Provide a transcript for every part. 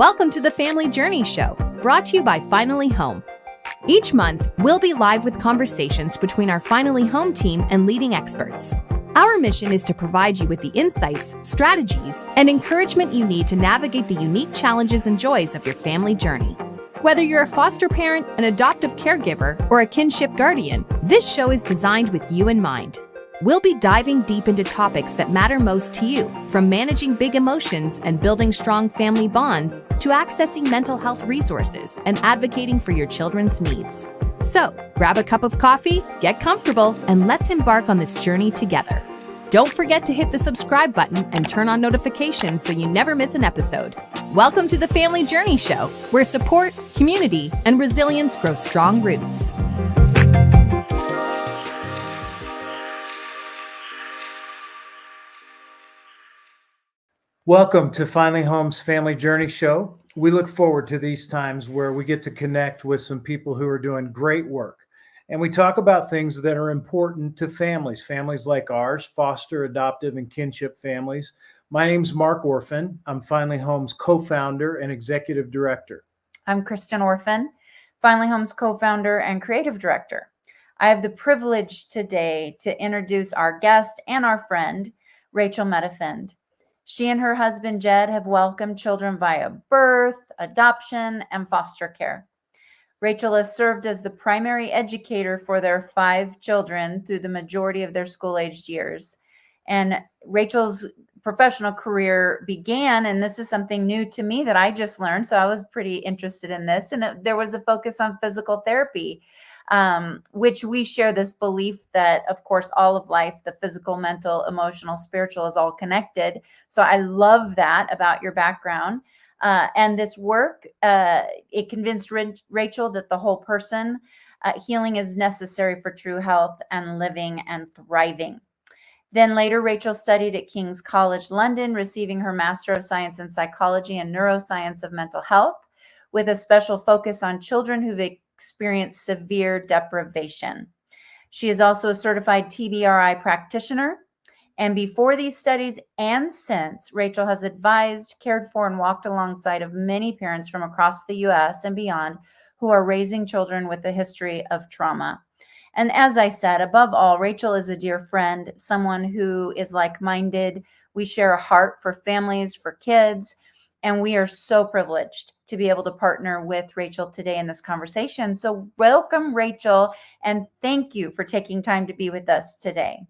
Welcome to the Family Journey Show, brought to you by Finally Home. Each month, we'll be live with conversations between our Finally Home team and leading experts. Our mission is to provide you with the insights, strategies, and encouragement you need to navigate the unique challenges and joys of your family journey. Whether you're a foster parent, an adoptive caregiver, or a kinship guardian, this show is designed with you in mind. We'll be diving deep into topics that matter most to you, from managing big emotions and building strong family bonds to accessing mental health resources and advocating for your children's needs. So, grab a cup of coffee, get comfortable, and let's embark on this journey together. Don't forget to hit the subscribe button and turn on notifications so you never miss an episode. Welcome to the Family Journey Show, where support, community, and resilience grow strong roots. Welcome to Finally Home's Family Journey Show. We look forward to these times where we get to connect with some people who are doing great work. And we talk about things that are important to families like ours, foster, adoptive, and kinship families. My name's Mark Orphan. I'm Finally Home's co-founder and executive director. I'm Kristen Orphan, Finally Home's co-founder and creative director. I have the privilege today to introduce our guest and our friend, Rachel Medefind. She and her husband, Jed, have welcomed children via birth, adoption, and foster care. Rachel has served as the primary educator for their 5 children through the majority of their school-aged years. And Rachel's professional career began, and this is something new to me that I just learned, so I was pretty interested in this, and there was a focus on physical therapy. Which we share this belief that, of course, all of life, the physical, mental, emotional, spiritual, is all connected. So I love that about your background. And this work, it convinced Rachel that the whole person healing is necessary for true health and living and thriving. Then later, Rachel studied at King's College London, receiving her Master of Science in Psychology and Neuroscience of Mental Health, with a special focus on children who've experienced severe deprivation. She is also a certified TBRI practitioner. And before these studies and since, Rachel has advised, cared for, and walked alongside of many parents from across the U.S. and beyond who are raising children with a history of trauma. And as I said, above all, Rachel is a dear friend, someone who is like-minded. We share a heart for families, for kids, and we are so privileged to be able to partner with Rachel today in this conversation. So welcome, Rachel, and thank you for taking time to be with us today.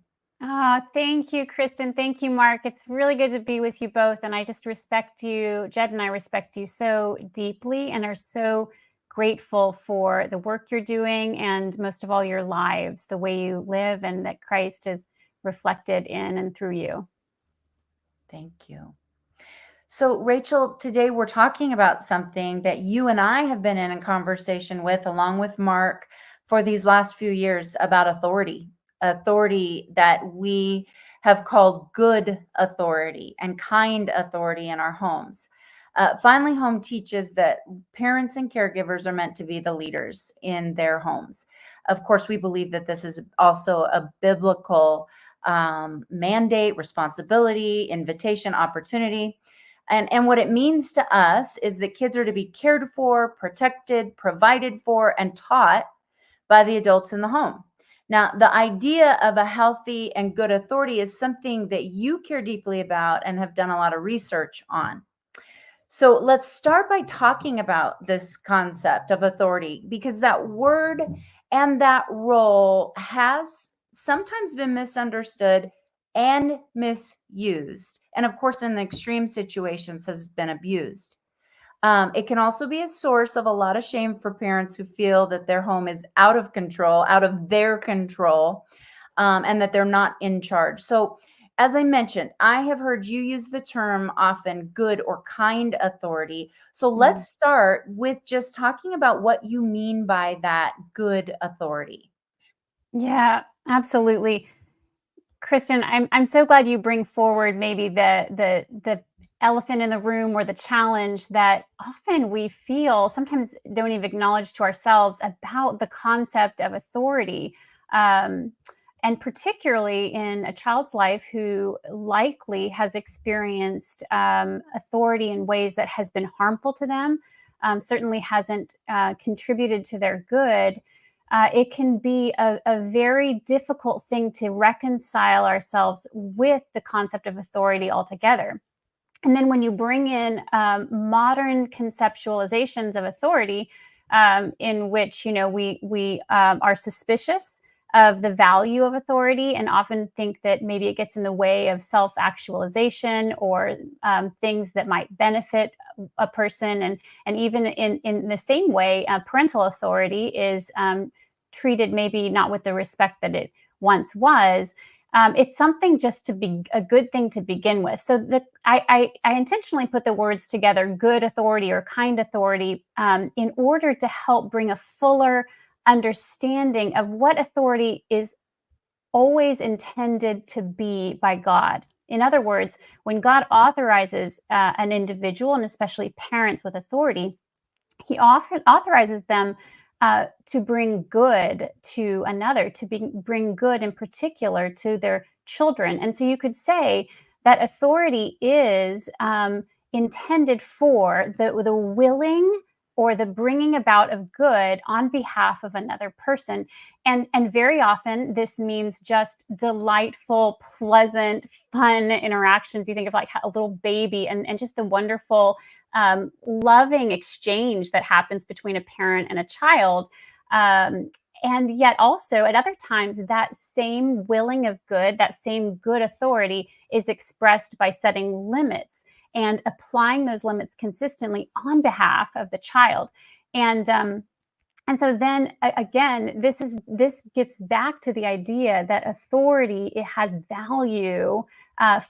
Thank you, Kristen. Thank you, Mark. It's really good to be with you both. And I just respect you. Jed and I respect you so deeply and are so grateful for the work you're doing and most of all your lives, the way you live and that Christ is reflected in and through you. Thank you. So Rachel, today we're talking about something that you and I have been in a conversation with, along with Mark, for these last few years about authority that we have called good authority and kind authority in our homes. Finally Home teaches that parents and caregivers are meant to be the leaders in their homes. Of course, we believe that this is also a biblical mandate, responsibility, invitation, opportunity. And what it means to us is that kids are to be cared for, protected, provided for, and taught by the adults in the home. Now, the idea of a healthy and good authority is something that you care deeply about and have done a lot of research on. So let's start by talking about this concept of authority, because that word and that role has sometimes been misunderstood and misused. And of course, in the extreme situations has been abused. It can also be a source of a lot of shame for parents who feel that their home is out of control, out of their control, and that they're not in charge. So as I mentioned, I have heard you use the term often good or kind authority. So let's start with just talking about what you mean by that good authority. Yeah, absolutely. Kristen, I'm so glad you bring forward maybe the elephant in the room or the challenge that often we feel, sometimes don't even acknowledge to ourselves about the concept of authority. And particularly in a child's life who likely has experienced authority in ways that has been harmful to them, certainly hasn't contributed to their good, it can be a very difficult thing to reconcile ourselves with the concept of authority altogether. And then when you bring in modern conceptualizations of authority, in which we are suspicious of the value of authority and often think that maybe it gets in the way of self-actualization or things that might benefit a person, and even in the same way, parental authority is treated maybe not with the respect that it once was. It's something just to be a good thing to begin with. So I intentionally put the words together, good authority or kind authority, in order to help bring a fuller understanding of what authority is always intended to be by God. In other words, when God authorizes an individual, and especially parents with authority, he often authorizes them to bring good to another, to bring good in particular to their children. And so you could say that authority is intended for the willing or the bringing about of good on behalf of another person. And very often this means just delightful, pleasant, fun interactions. You think of like a little baby and just the wonderful, loving exchange that happens between a parent and a child. And yet also at other times, that same willing of good, that same good authority is expressed by setting limits and applying those limits consistently on behalf of the child. And so then again, this gets back to the idea that authority, it has value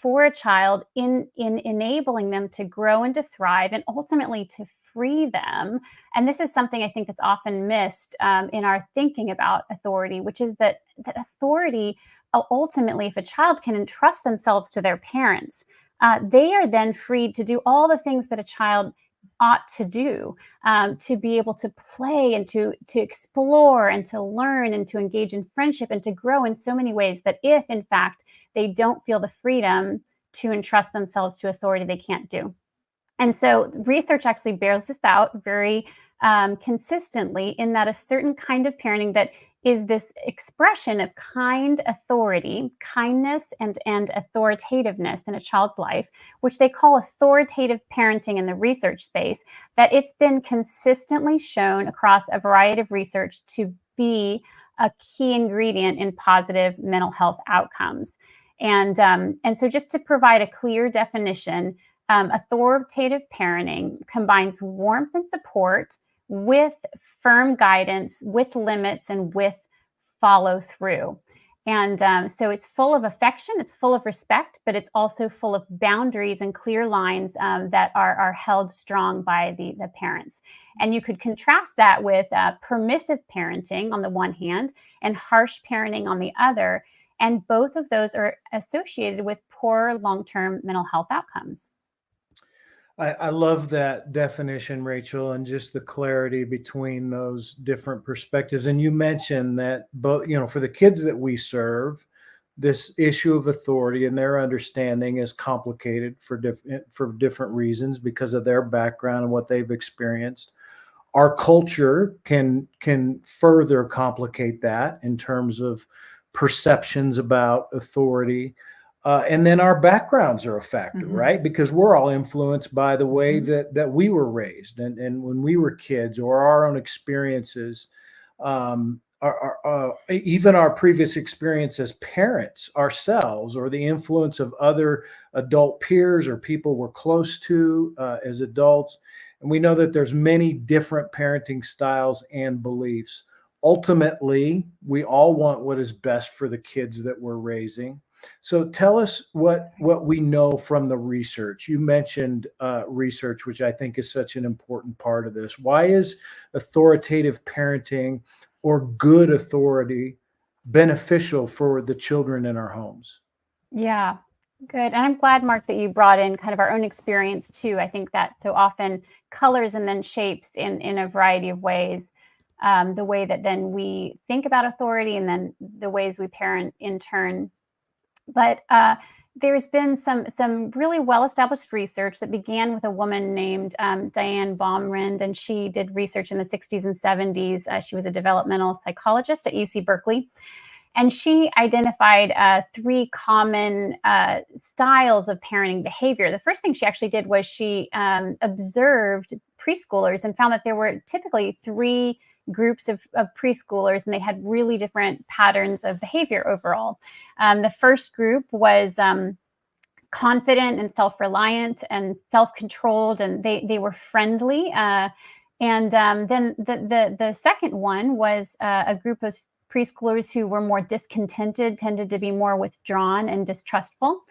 for a child in enabling them to grow and to thrive and ultimately to free them. And this is something I think that's often missed in our thinking about authority, which is that authority, ultimately, if a child can entrust themselves to their parents, they are then freed to do all the things that a child ought to do, to be able to play and to explore and to learn and to engage in friendship and to grow in so many ways that if, in fact, they don't feel the freedom to entrust themselves to authority, they can't do. And so research actually bears this out very consistently, in that a certain kind of parenting that is this expression of kind authority, kindness and authoritativeness in a child's life, which they call authoritative parenting in the research space, that it's been consistently shown across a variety of research to be a key ingredient in positive mental health outcomes. And so just to provide a clear definition, authoritative parenting combines warmth and support with firm guidance, with limits, and with follow through. And so it's full of affection, it's full of respect, but it's also full of boundaries and clear lines that are held strong by the parents. And you could contrast that with permissive parenting on the one hand and harsh parenting on the other. And both of those are associated with poor long-term mental health outcomes. I love that definition, Rachel, and just the clarity between those different perspectives. And you mentioned that both, for the kids that we serve, this issue of authority and their understanding is complicated for different reasons because of their background and what they've experienced. Our culture can further complicate that in terms of perceptions about authority. And then our backgrounds are a factor, right? Because we're all influenced by the way that we were raised, and when we were kids, or our own experiences, even our previous experience as parents ourselves, or the influence of other adult peers or people we're close to as adults. And we know that there's many different parenting styles and beliefs. Ultimately, we all want what is best for the kids that we're raising. So tell us what we know from the research. You mentioned research, which I think is such an important part of this. Why is authoritative parenting or good authority beneficial for the children in our homes? Yeah, good. And I'm glad, Mark, that you brought in kind of our own experience too. I think that so often colors and then shapes in a variety of ways. the way that then we think about authority, and then the ways we parent in turn. But there's been some really well-established research that began with a woman named Diane Baumrind, and she did research in the 60s and 70s. She was a developmental psychologist at UC Berkeley. And she identified 3 common styles of parenting behavior. The first thing she actually did was she observed preschoolers and found that there were typically 3 groups of preschoolers, and they had really different patterns of behavior overall. The first group was confident and self-reliant and self-controlled, and they were friendly. And then the second one was a group of preschoolers who were more discontented, tended to be more withdrawn and distrustful.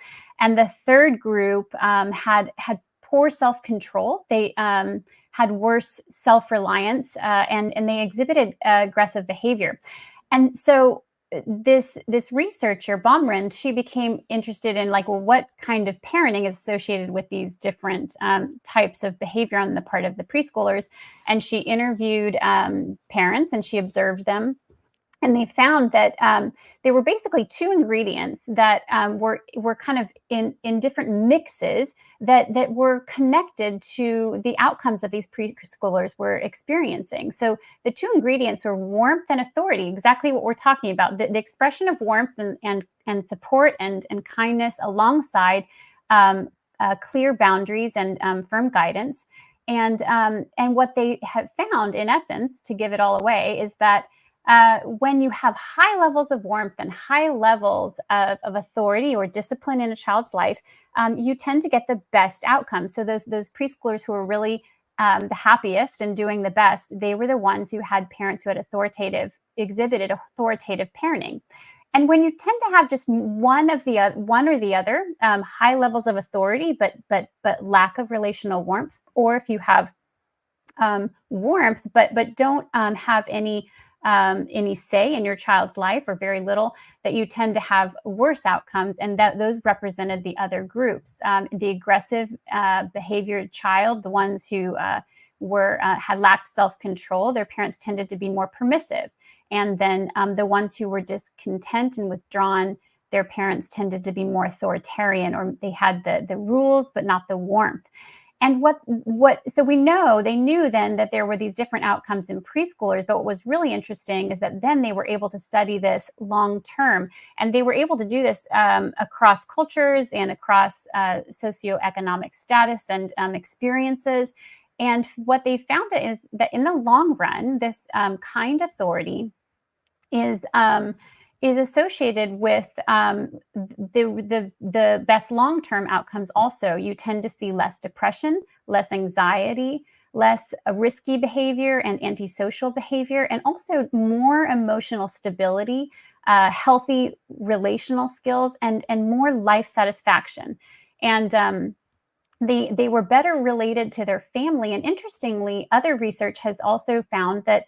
And the third group had poor self-control. They had worse self-reliance, and they exhibited aggressive behavior. And so this researcher, Baumrind, she became interested in what kind of parenting is associated with these different types of behavior on the part of the preschoolers. And she interviewed parents, and she observed them. And they found that there were basically 2 ingredients that were kind of in different mixes that were connected to the outcomes that these preschoolers were experiencing. So the 2 ingredients were warmth and authority, exactly what we're talking about, the expression of warmth and support and kindness alongside clear boundaries and firm guidance. And what they have found, in essence, to give it all away, is that when you have high levels of warmth and high levels of authority or discipline in a child's life, you tend to get the best outcomes. So those preschoolers who are really the happiest and doing the best, they were the ones who had parents who had exhibited authoritative parenting. And when you tend to have just one or the other, high levels of authority, but lack of relational warmth, or if you have warmth but don't have any say in your child's life, or very little, that you tend to have worse outcomes. And that those represented the other groups. The aggressive behavior child, the ones who had lacked self-control, their parents tended to be more permissive. And then the ones who were discontent and withdrawn, their parents tended to be more authoritarian, or they had the rules but not the warmth. And so we know they knew then that there were these different outcomes in preschoolers, but what was really interesting is that then they were able to study this long term, and they were able to do this across cultures and across socioeconomic status and experiences. And what they found is that in the long run, this kind authority is associated with the best long-term outcomes also. You tend to see less depression, less anxiety, less risky behavior and antisocial behavior, and also more emotional stability, healthy relational skills, and more life satisfaction. And they were better related to their family. And interestingly, other research has also found that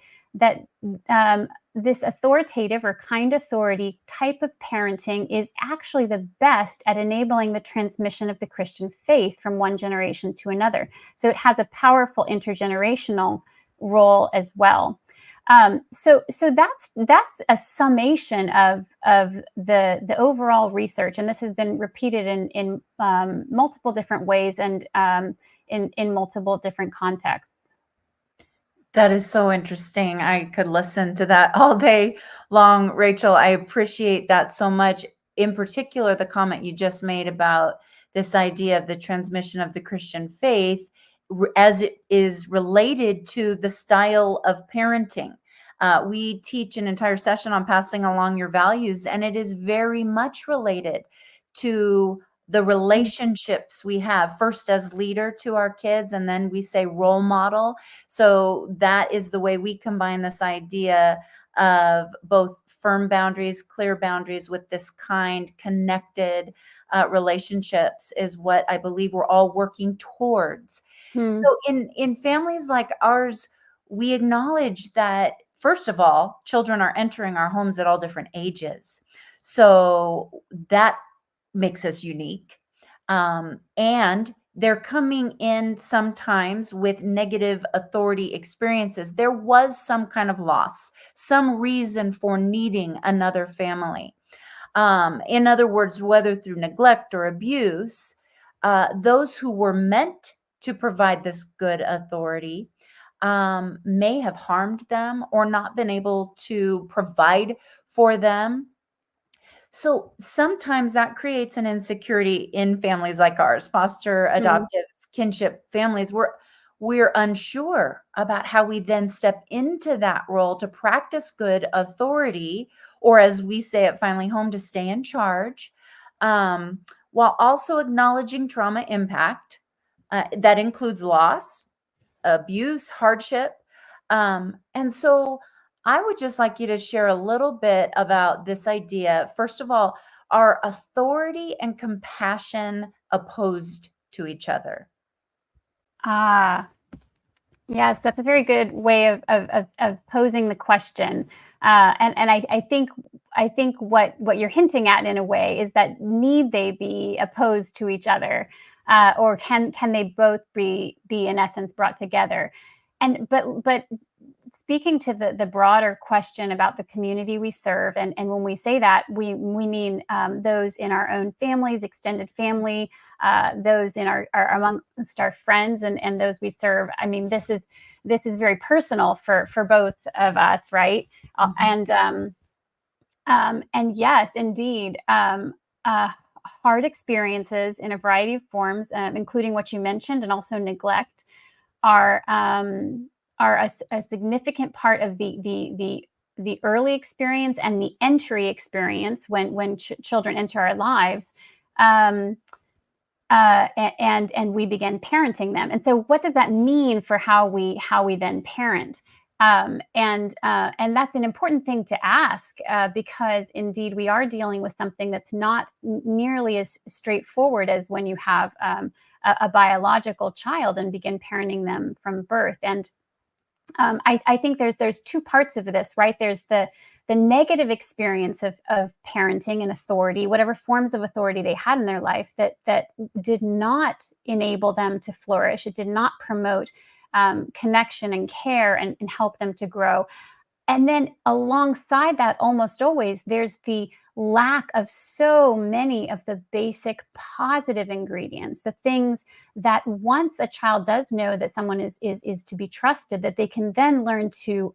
this authoritative or kind authority type of parenting is actually the best at enabling the transmission of the Christian faith from one generation to another. So it has a powerful intergenerational role as well. So that's a summation of the overall research, and this has been repeated in multiple different ways and in multiple different contexts. That is so interesting. I could listen to that all day long, Rachel. I appreciate that so much. In particular, the comment you just made about this idea of the transmission of the Christian faith as it is related to the style of parenting. We teach an entire session on passing along your values, and it is very much related to the relationships we have first as leader to our kids, and then we say role model. So that is the way we combine this idea of both firm boundaries, clear boundaries with this kind, connected relationships is what I believe we're all working towards. So in families like ours, we acknowledge that, first of all, children are entering our homes at all different ages. So that makes us unique. And they're coming in sometimes with negative authority experiences. There was some kind of loss, some reason for needing another family. In other words, whether through neglect or abuse, those who were meant to provide this good authority may have harmed them or not been able to provide for them. So sometimes that creates an insecurity in families like ours, foster, adoptive, kinship families. We're unsure about how we then step into that role to practice good authority, or as we say at Finally Home, to stay in charge, while also acknowledging trauma impact. That includes loss, abuse, hardship. And so I would just like you to share a little bit about this idea. First of all, are authority and compassion opposed to each other? Yes, that's a very good way of posing the question. And I think what you're hinting at in a way is that need they be opposed to each other, or can they both be in essence brought together? And but speaking to the broader question about the community we serve, and when we say that, we mean those in our own families, extended family, those in our amongst our friends, and those we serve. I mean, this is very personal for both of us, right? And yes, indeed, hard experiences in a variety of forms, including what you mentioned, and also neglect, are a significant part of the early experience and the entry experience when children enter our lives, and we begin parenting them. And so, what does that mean for how we then parent? And that's an important thing to ask, because indeed we are dealing with something that's not nearly as straightforward as when you have a biological child and begin parenting them from birth. And I think there's two parts of this, right? There's the negative experience of parenting and authority, whatever forms of authority they had in their life that did not enable them to flourish. It did not promote connection and care and help them to grow. And then alongside that, almost always, there's the lack of so many of the basic positive ingredients, the things that once a child does know that someone is to be trusted, that they can then learn to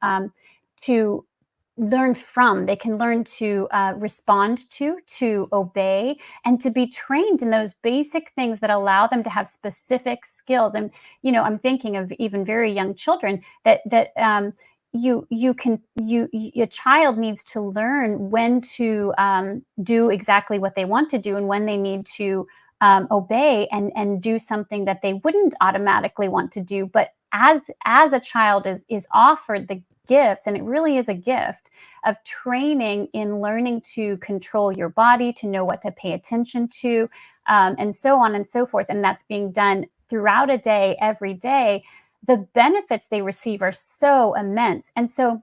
learn from, they can learn to respond to obey, and to be trained in those basic things that allow them to have specific skills. And, I'm thinking of even very young children that a child needs to learn when to do exactly what they want to do, and when they need to obey and do something that they wouldn't automatically want to do. But as a child is offered the gift, and it really is a gift, of training in learning to control your body, to know what to pay attention to, and so on and so forth. And that's being done throughout a day, every day. The benefits they receive are so immense. And so,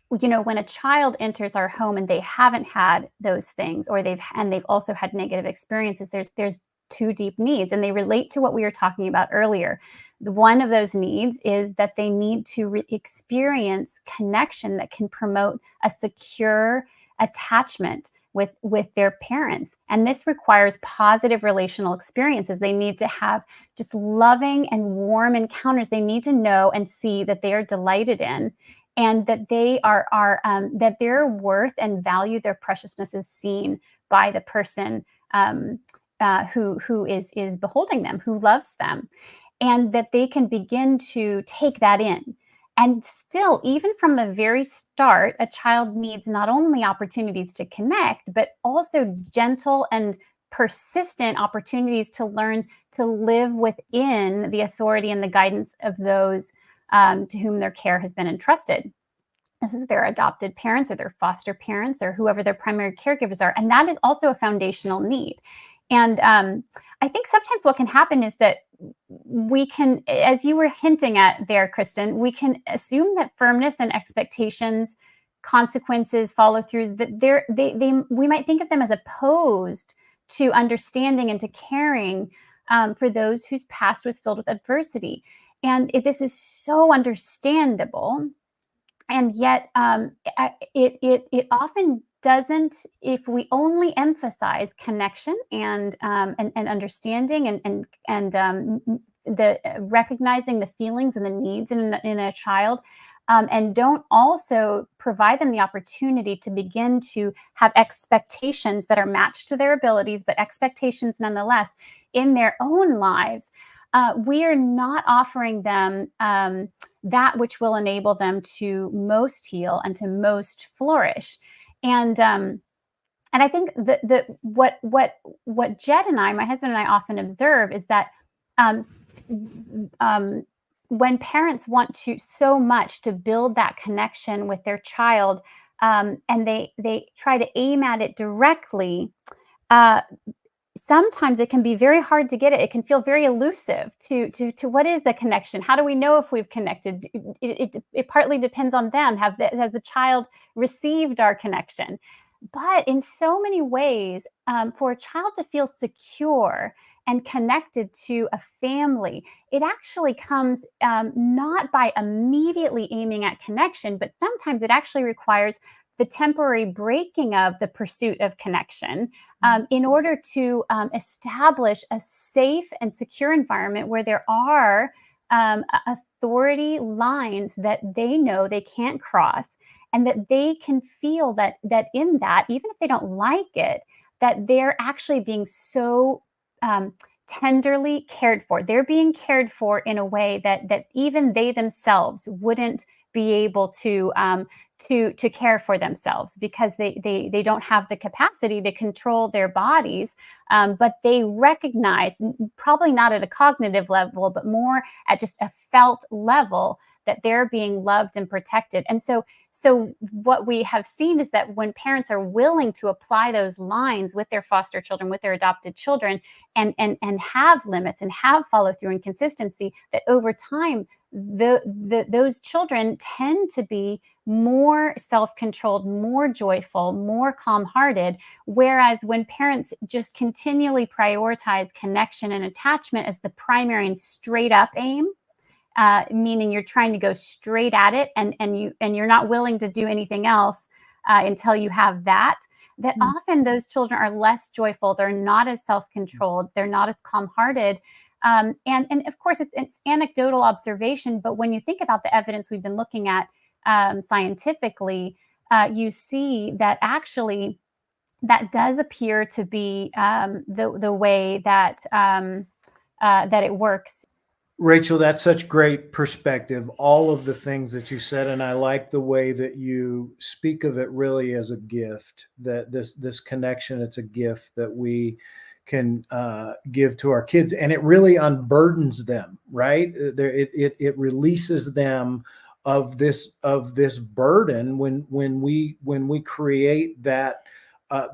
when a child enters our home and they haven't had those things, or they've also had negative experiences, there's two deep needs, and they relate to what we were talking about earlier. One of those needs is that they need to experience connection that can promote a secure attachment with their parents. And this requires positive relational experiences. They need to have just loving and warm encounters. They need to know and see that they are delighted in, and that they are that their worth and value, their preciousness, is seen by the person who is beholding them, who loves them, and that they can begin to take that in. And still, even from the very start, a child needs not only opportunities to connect, but also gentle and persistent opportunities to learn to live within the authority and the guidance of those to whom their care has been entrusted. This is their adopted parents or their foster parents or whoever their primary caregivers are. And that is also a foundational need. And I think sometimes what can happen is that we can, as you were hinting at there, Kristen, we can assume that firmness and expectations, consequences, follow-throughs, that we might think of them as opposed to understanding and to caring for those whose past was filled with adversity. And this is so understandable. And yet it often doesn't, if we only emphasize connection and understanding and the recognizing the feelings and the needs in a child, and don't also provide them the opportunity to begin to have expectations that are matched to their abilities, but expectations nonetheless in their own lives, we are not offering them that which will enable them to most heal and to most flourish. And I think what Jed and I, my husband and I, often observe is that when parents want to so much to build that connection with their child, and they try to aim at it directly, sometimes it can be very hard to get it. It can feel very elusive to what is the connection? How do we know if we've connected? It partly depends on them. Has the child received our connection? But in so many ways, for a child to feel secure and connected to a family, it actually comes not by immediately aiming at connection, but sometimes it actually requires the temporary breaking of the pursuit of connection in order to establish a safe and secure environment where there are authority lines that they know they can't cross, and that they can feel that in that, even if they don't like it, that they're actually being so tenderly cared for. They're being cared for in a way that even they themselves wouldn't be able to care for themselves, because they don't have the capacity to control their bodies, but they recognize, probably not at a cognitive level, but more at just a felt level, that they're being loved and protected. And so what we have seen is that when parents are willing to apply those lines with their foster children, with their adopted children, and have limits and have follow through and consistency, that over time, those children tend to be more self-controlled, more joyful, more calm-hearted. Whereas when parents just continually prioritize connection and attachment as the primary and straight up aim, meaning you're trying to go straight at it, and you're not willing to do anything else until you have that, often those children are less joyful. They're not as self-controlled. They're not as calm-hearted. And of course, it's anecdotal observation, but when you think about the evidence we've been looking at scientifically, you see that actually that does appear to be the way that it works. Rachel, that's such great perspective. All of the things that you said, and I like the way that you speak of it really as a gift. That this connection, it's a gift that we can give to our kids, and it really unburdens them. Right? It releases them of this burden when we create that.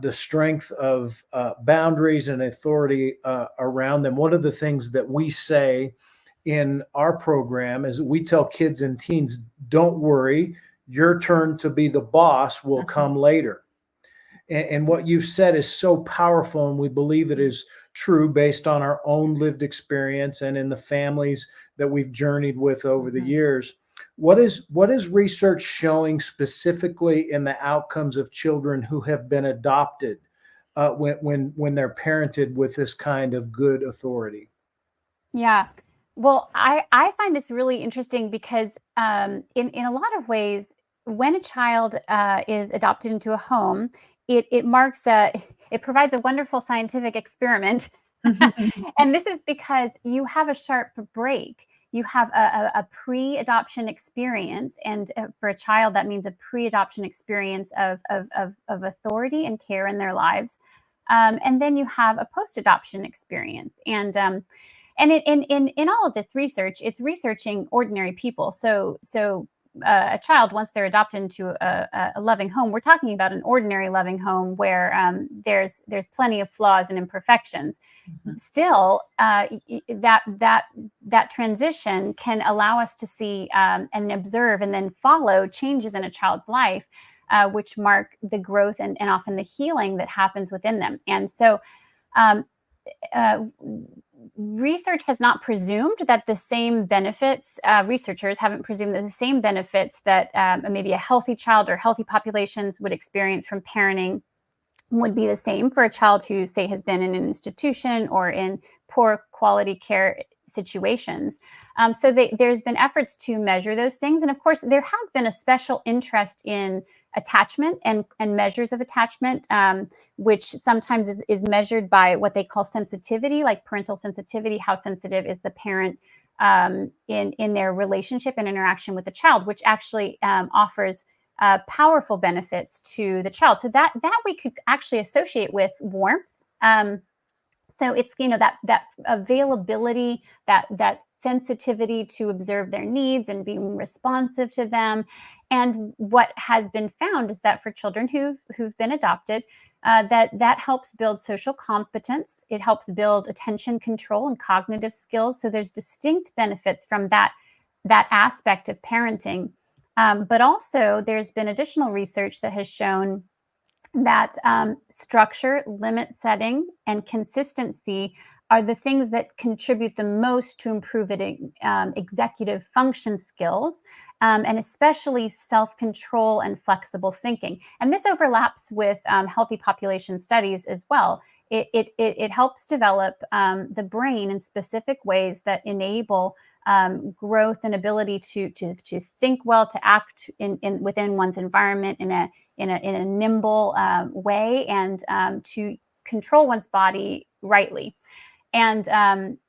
The strength of boundaries and authority around them. One of the things that we say in our program is we tell kids and teens, don't worry, your turn to be the boss will come later. And what you've said is so powerful, and we believe it is true based on our own lived experience and in the families that we've journeyed with over the years. What is research showing specifically in the outcomes of children who have been adopted when they're parented with this kind of good authority? Yeah. Well, I find this really interesting because in a lot of ways, when a child is adopted into a home, it provides a wonderful scientific experiment. And this is because you have a sharp break. You have a pre-adoption experience, and for a child, that means a pre-adoption experience of authority and care in their lives, and then you have a post-adoption experience, and in all of this research, it's researching ordinary people. So a child, once they're adopted into a loving home, we're talking about an ordinary loving home where there's plenty of flaws and imperfections. Still, that transition can allow us to see and observe and then follow changes in a child's life, which mark the growth and often the healing that happens within them. And so research has not presumed that the same benefits, researchers haven't presumed that the same benefits that maybe a healthy child or healthy populations would experience from parenting would be the same for a child who, say, has been in an institution or in poor quality care situations. So there's been efforts to measure those things. And of course, there has been a special interest in attachment and measures of attachment, which sometimes is measured by what they call sensitivity, like parental sensitivity. How sensitive is the parent in their relationship and interaction with the child, which actually offers powerful benefits to the child. So that we could actually associate with warmth. So it's, that availability, that sensitivity to observe their needs and being responsive to them. And what has been found is that for children who've been adopted, that helps build social competence. It helps build attention control and cognitive skills. So there's distinct benefits from that aspect of parenting. But also there's been additional research that has shown that structure, limit setting, and consistency are the things that contribute the most to improving executive function skills, and especially self-control and flexible thinking. And this overlaps with healthy population studies as well. It helps develop the brain in specific ways that enable growth and ability to think well, to act within one's environment in a nimble way, and to control one's body rightly. And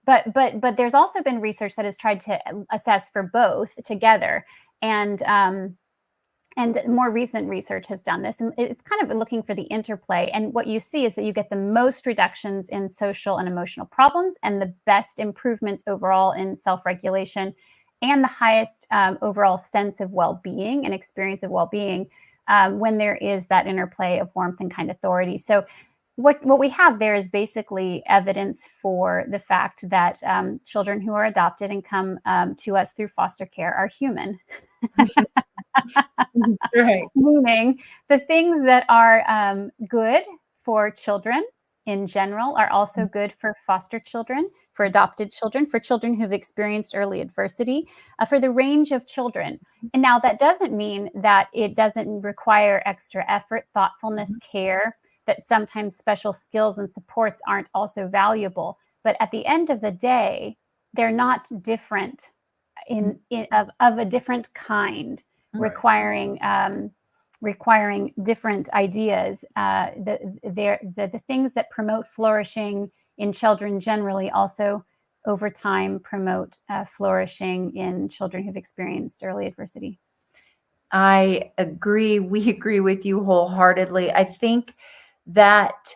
but there's also been research that has tried to assess for both together, and more recent research has done this, and it's kind of looking for the interplay. And what you see is that you get the most reductions in social and emotional problems, and the best improvements overall in self-regulation, and the highest overall sense of well-being and experience of well-being when there is that interplay of warmth and kind authority. So what we have there is basically evidence for the fact that children who are adopted and come to us through foster care are human. That's right. Meaning the things that are good for children in general are also good for foster children, for adopted children, for children who've experienced early adversity, for the range of children. And now that doesn't mean that it doesn't require extra effort, thoughtfulness, care, that sometimes special skills and supports aren't also valuable. But at the end of the day, they're not different of a different kind, right, requiring different ideas. The things that promote flourishing in children generally also over time promote flourishing in children who've experienced early adversity. I agree. We agree with you wholeheartedly. I think that,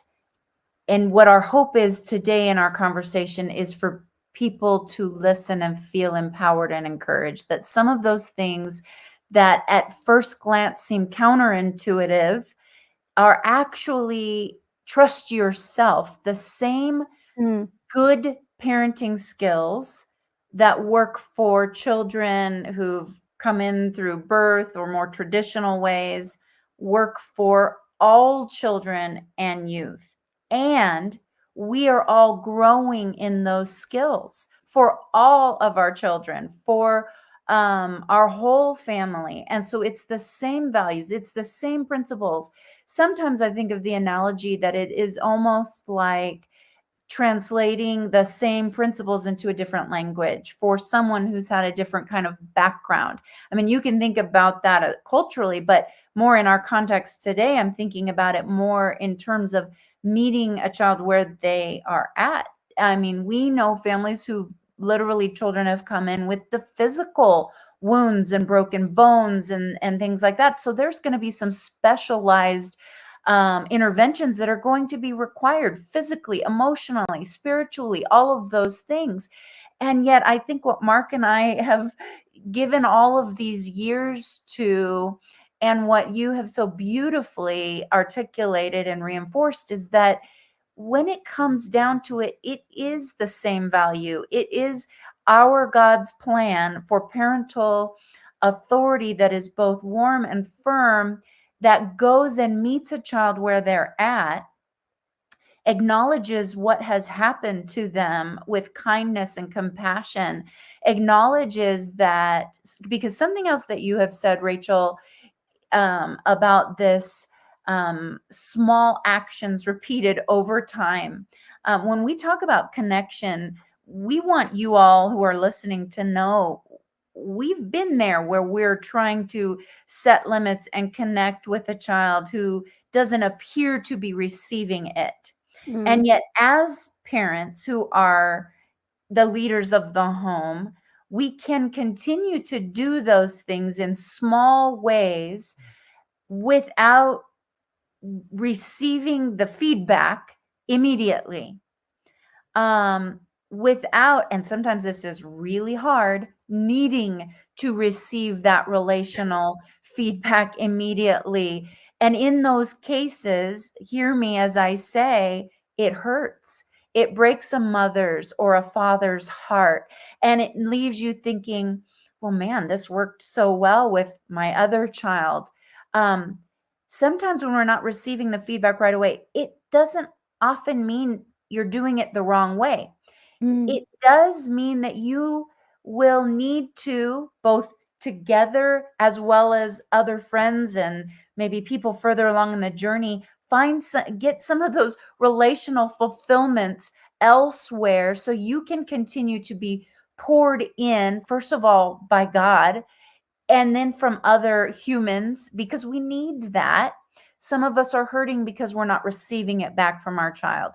and what our hope is today in our conversation is for people to listen and feel empowered and encouraged, that some of those things that at first glance seem counterintuitive are actually, trust yourself, the same good parenting skills that work for children who've come in through birth or more traditional ways work for all children and youth. And we are all growing in those skills for all of our children, for our whole family. And so it's the same values, it's the same principles. Sometimes I think of the analogy that it is almost like translating the same principles into a different language for someone who's had a different kind of background. I mean, you can think about that culturally, but more in our context today, I'm thinking about it more in terms of meeting a child where they are at. I mean, we know families who literally children have come in with the physical wounds and broken bones and things like that. So there's going to be some specialized interventions that are going to be required physically, emotionally, spiritually, all of those things. And yet I think what Mark and I have given all of these years to, and what you have so beautifully articulated and reinforced, is that when it comes down to it, it is the same value. It is our God's plan for parental authority that is both warm and firm, that goes and meets a child where they're at acknowledges what has happened to them with kindness and compassion, acknowledges that, because something else that you have said, Rachel, about this small actions repeated over time. When we talk about connection, we want you all who are listening to know we've been there where we're trying to set limits and connect with a child who doesn't appear to be receiving it. And yet, as parents who are the leaders of the home, we can continue to do those things in small ways without receiving the feedback immediately. Without, and sometimes this is really hard, needing to receive that relational feedback immediately. And in those cases, hear me as I say, it hurts. It breaks a mother's or a father's heart. And it leaves you thinking, well, man, this worked so well with my other child. Sometimes when we're not receiving the feedback right away, it doesn't often mean you're doing it the wrong way. It does mean that you will need to, both together as well as other friends and maybe people further along in the journey, get some of those relational fulfillments elsewhere so you can continue to be poured in, first of all, by God, and then from other humans, because we need that. Some of us are hurting because we're not receiving it back from our child.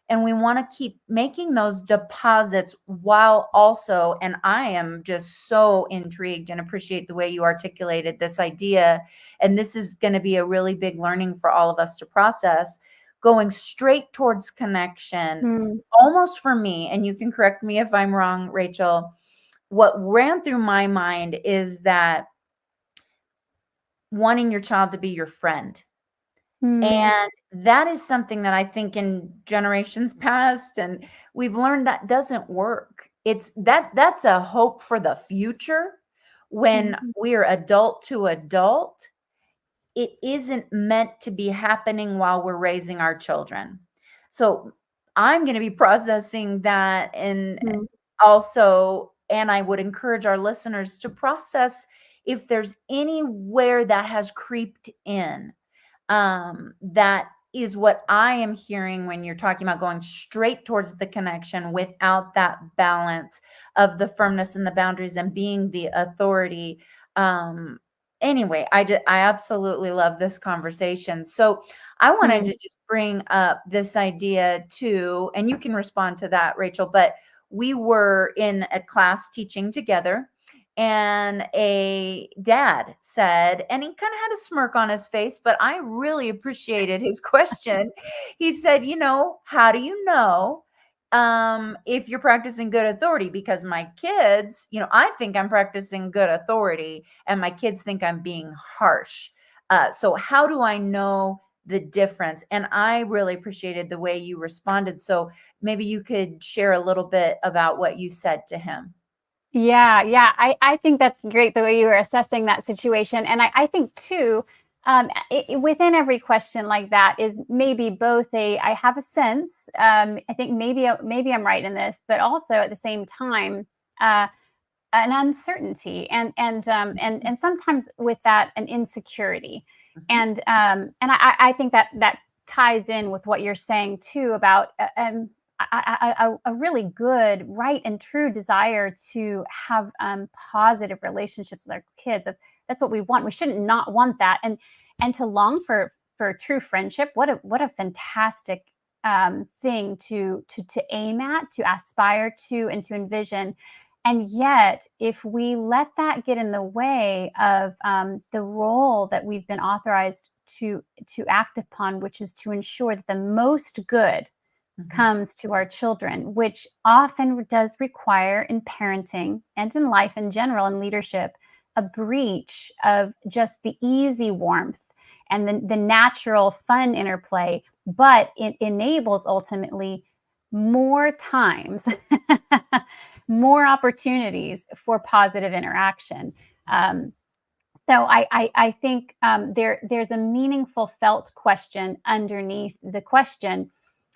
And we want to keep making those deposits while also, and I am just so intrigued and appreciate the way you articulated this idea. And this is going to be a really big learning for all of us to process, going straight towards connection, almost for me, and you can correct me if I'm wrong, Rachel, what ran through my mind is that wanting your child to be your friend. And that is something that I think in generations past, and we've learned that doesn't work. That's a hope for the future when we're adult to adult. It isn't meant to be happening while we're raising our children. So I'm going to be processing that, and also, and I would encourage our listeners to process if there's anywhere that has creeped in. That is what I am hearing when you're talking about going straight towards the connection without that balance of the firmness and the boundaries and being the authority. Anyway, I absolutely love this conversation. So I wanted to just bring up this idea too, and you can respond to that, Rachel, but we were in a class teaching together, and a dad said, and he kind of had a smirk on his face, but I really appreciated his question. He said, how do you know if you're practicing good authority? Because my kids, I think I'm practicing good authority and my kids think I'm being harsh. So how do I know the difference? And I really appreciated the way you responded. So maybe you could share a little bit about what you said to him. Yeah. I think that's great the way you were assessing that situation. And I think too, within every question like that is maybe both I have a sense, I think maybe I'm right in this, but also at the same time, an uncertainty and sometimes with that, an insecurity. And I think that ties in with what you're saying too about, a really good, right and true desire to have positive relationships with our kids. That's what we want. We shouldn't not want that, and to long for true friendship. What a fantastic thing to aim at, to aspire to, and to envision. And yet, if we let that get in the way of the role that we've been authorized to act upon, which is to ensure that the most good comes to our children, which often does require in parenting and in life in general and leadership, a breach of just the easy warmth and the natural fun interplay, but it enables ultimately more times, more opportunities for positive interaction. So I think there's a meaningful felt question underneath the question.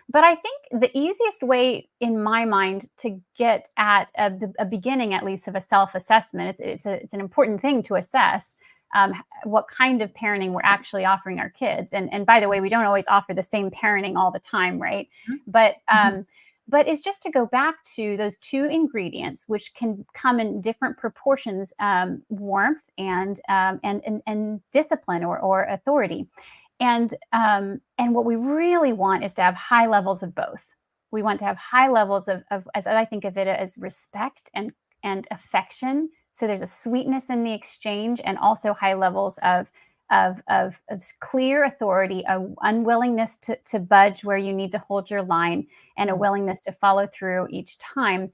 But I think the easiest way in my mind to get at a beginning, at least, of a self-assessment, it's an important thing to assess what kind of parenting we're actually offering our kids. And by the way, we don't always offer the same parenting all the time, right? But it's just to go back to those two ingredients, which can come in different proportions: warmth and discipline or authority. And what we really want is to have high levels of both. We want to have high levels of as I think of it, as respect and affection. So there's a sweetness in the exchange, and also high levels of clear authority, a unwillingness to budge where you need to hold your line, and a willingness to follow through each time.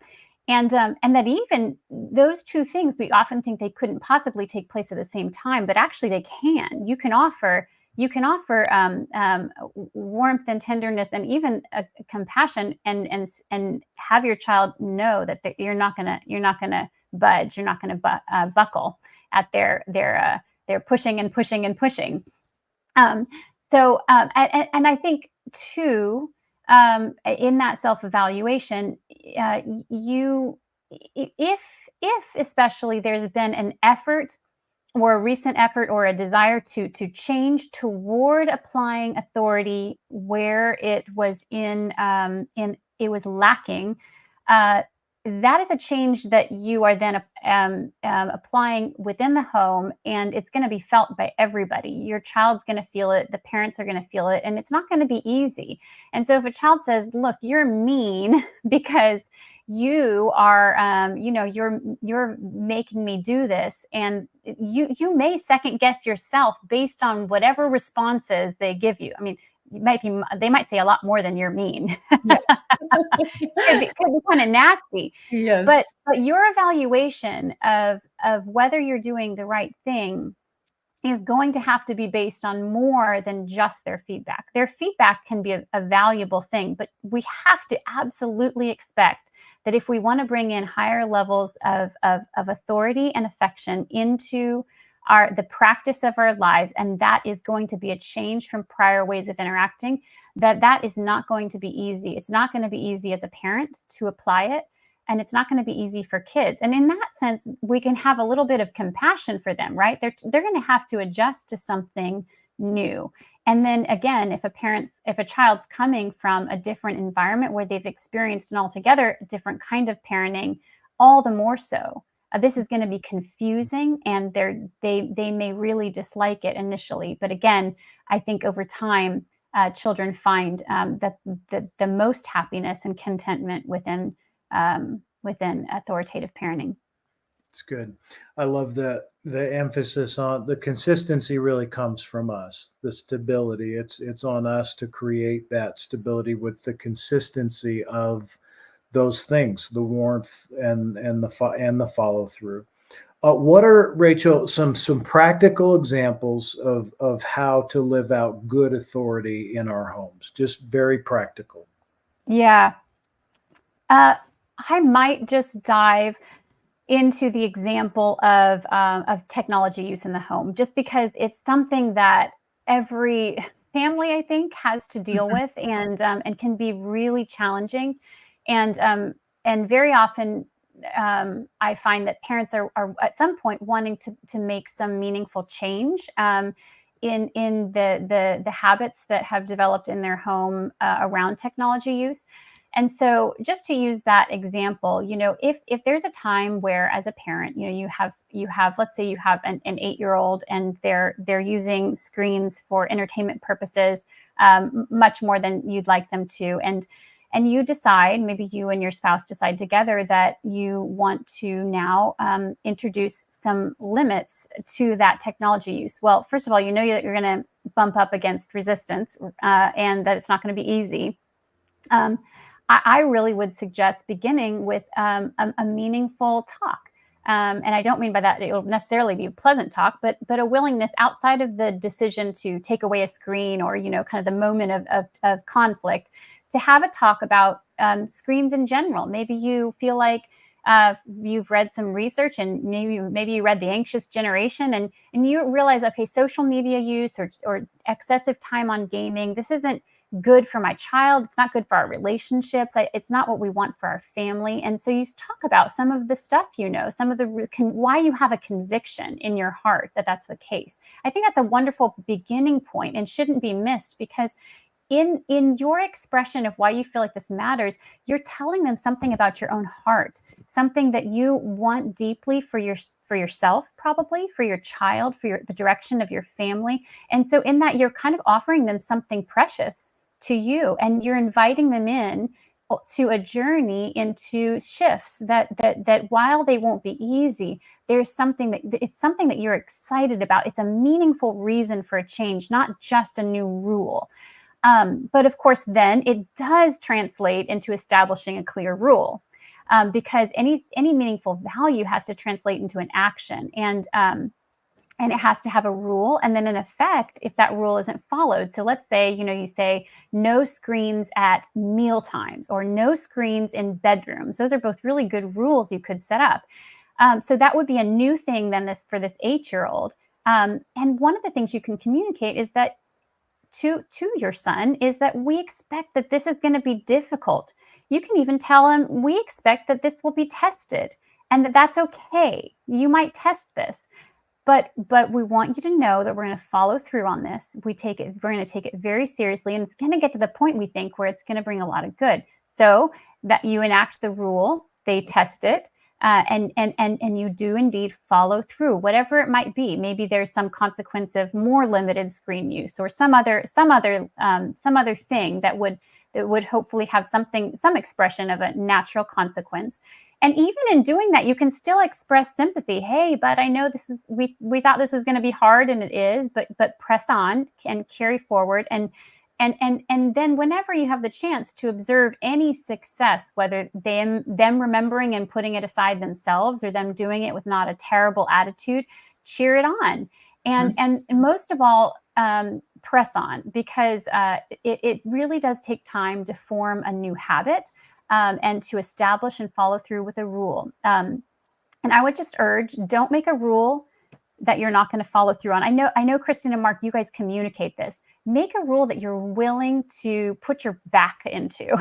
And that even those two things, we often think they couldn't possibly take place at the same time, but actually they can. You can offer warmth and tenderness, and even a compassion, and have your child know that you're not gonna budge, you're not gonna buckle at their pushing and pushing and pushing. And I think too, in that self-evaluation, if especially there's been an effort, or a recent effort, or a desire to change toward applying authority where it was it was lacking, that is a change that you are then applying within the home, and it's going to be felt by everybody. Your child's going to feel it, the parents are going to feel it, and it's not going to be easy. And so if a child says, "Look, you're mean because you are, you're making me do this," and you may second guess yourself based on whatever responses they give you. I mean, they might say a lot more than "you're mean." Yeah. could be kind of nasty. Yes. But your evaluation of whether you're doing the right thing is going to have to be based on more than just their feedback. Their feedback can be a valuable thing, but we have to absolutely expect that if we want to bring in higher levels of authority and affection into the practice of our lives, and that is going to be a change from prior ways of interacting, that is not going to be easy. It's not going to be easy as a parent to apply it, and it's not going to be easy for kids. And in that sense, we can have a little bit of compassion for them, right? They're going to have to adjust to something new. And then again, if a child's coming from a different environment where they've experienced an altogether different kind of parenting, all the more so. This is going to be confusing, and they may really dislike it initially. But again, I think over time, children find that the most happiness and contentment within authoritative parenting. It's good. I love the emphasis on the consistency. Really comes from us. The stability. It's on us to create that stability with the consistency of those things, the warmth and the follow through. What are, Rachel, some practical examples of how to live out good authority in our homes? Just very practical. Yeah. I might just dive into the example of technology use in the home, just because it's something that every family, I think, has to deal with, and can be really challenging. And very often, I find that parents are at some point wanting to make some meaningful change in the habits that have developed in their home around technology use. And so, just to use that example, if there's a time where, as a parent, you have let's say you have an 8-year-old, and they're using screens for entertainment purposes much more than you'd like them to, and you decide, maybe you and your spouse decide together, that you want to now introduce some limits to that technology use. Well, first of all, that you're going to bump up against resistance, and that it's not going to be easy. I really would suggest beginning with a meaningful talk. And I don't mean by that it will necessarily be a pleasant talk, but a willingness outside of the decision to take away a screen, or, kind of the moment of conflict, to have a talk about screens in general. Maybe you feel like you've read some research, and maybe you read The Anxious Generation, and you realize, okay, social media use or excessive time on gaming, this isn't good for my child. It's not good for our relationships. It's not what we want for our family. And so you talk about some of the stuff, some of the why you have a conviction in your heart that that's the case. I think that's a wonderful beginning point and shouldn't be missed, because in your expression of why you feel like this matters, you're telling them something about your own heart, something that you want deeply for yourself, probably for your child, for the direction of your family. And so in that, you're kind of offering them something precious to you, and you're inviting them in to a journey into shifts that while they won't be easy, there's something that you're excited about. It's a meaningful reason for a change, not just a new rule. But of course, then it does translate into establishing a clear rule, because any meaningful value has to translate into an action, and it has to have a rule, and then an effect if that rule isn't followed. So let's say, you say no screens at meal times or no screens in bedrooms. Those are both really good rules you could set up. So that would be a new thing then for this 8-year-old. And one of the things you can communicate is that to your son is that we expect that this is going to be difficult. You can even tell him, we expect that this will be tested and that that's okay. You might test this, but we want you to know that we're going to follow through on this. We're going to take it very seriously, and it's going to get to the point, we think, where it's going to bring a lot of good. So that you enact the rule, they test it, and you do indeed follow through, whatever it might be. Maybe there's some consequence of more limited screen use, or some other thing that would hopefully have some expression of a natural consequence. And even in doing that, you can still express sympathy. Hey, but I know we thought this was going to be hard, and it is, but press on and carry forward. And then whenever you have the chance to observe any success, whether them remembering and putting it aside themselves, or them doing it with not a terrible attitude, cheer it on. And most of all, press on, because it really does take time to form a new habit, and to establish and follow through with a rule. And I would just urge, don't make a rule that you're not going to follow through on. I know, Kristen and Mark, you guys communicate this. Make a rule that you're willing to put your back into.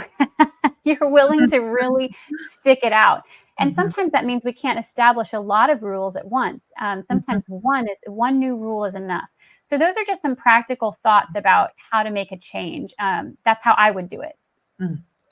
You're willing to really stick it out. And sometimes that means we can't establish a lot of rules at once. Sometimes one new rule is enough. So those are just some practical thoughts about how to make a change. That's how I would do it.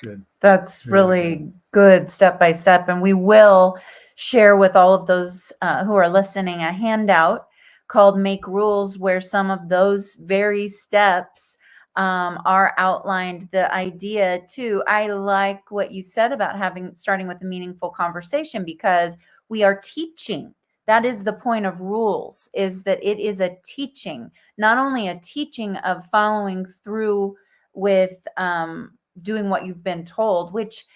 Good. That's really good step by step. And we will share with all of those who are listening a handout called Make Rules, where some of those very steps are outlined. The idea too, I like what you said about starting with a meaningful conversation, because we are teaching. That is the point of rules, is that it is a teaching, not only a teaching of following through with doing what you've been told, which,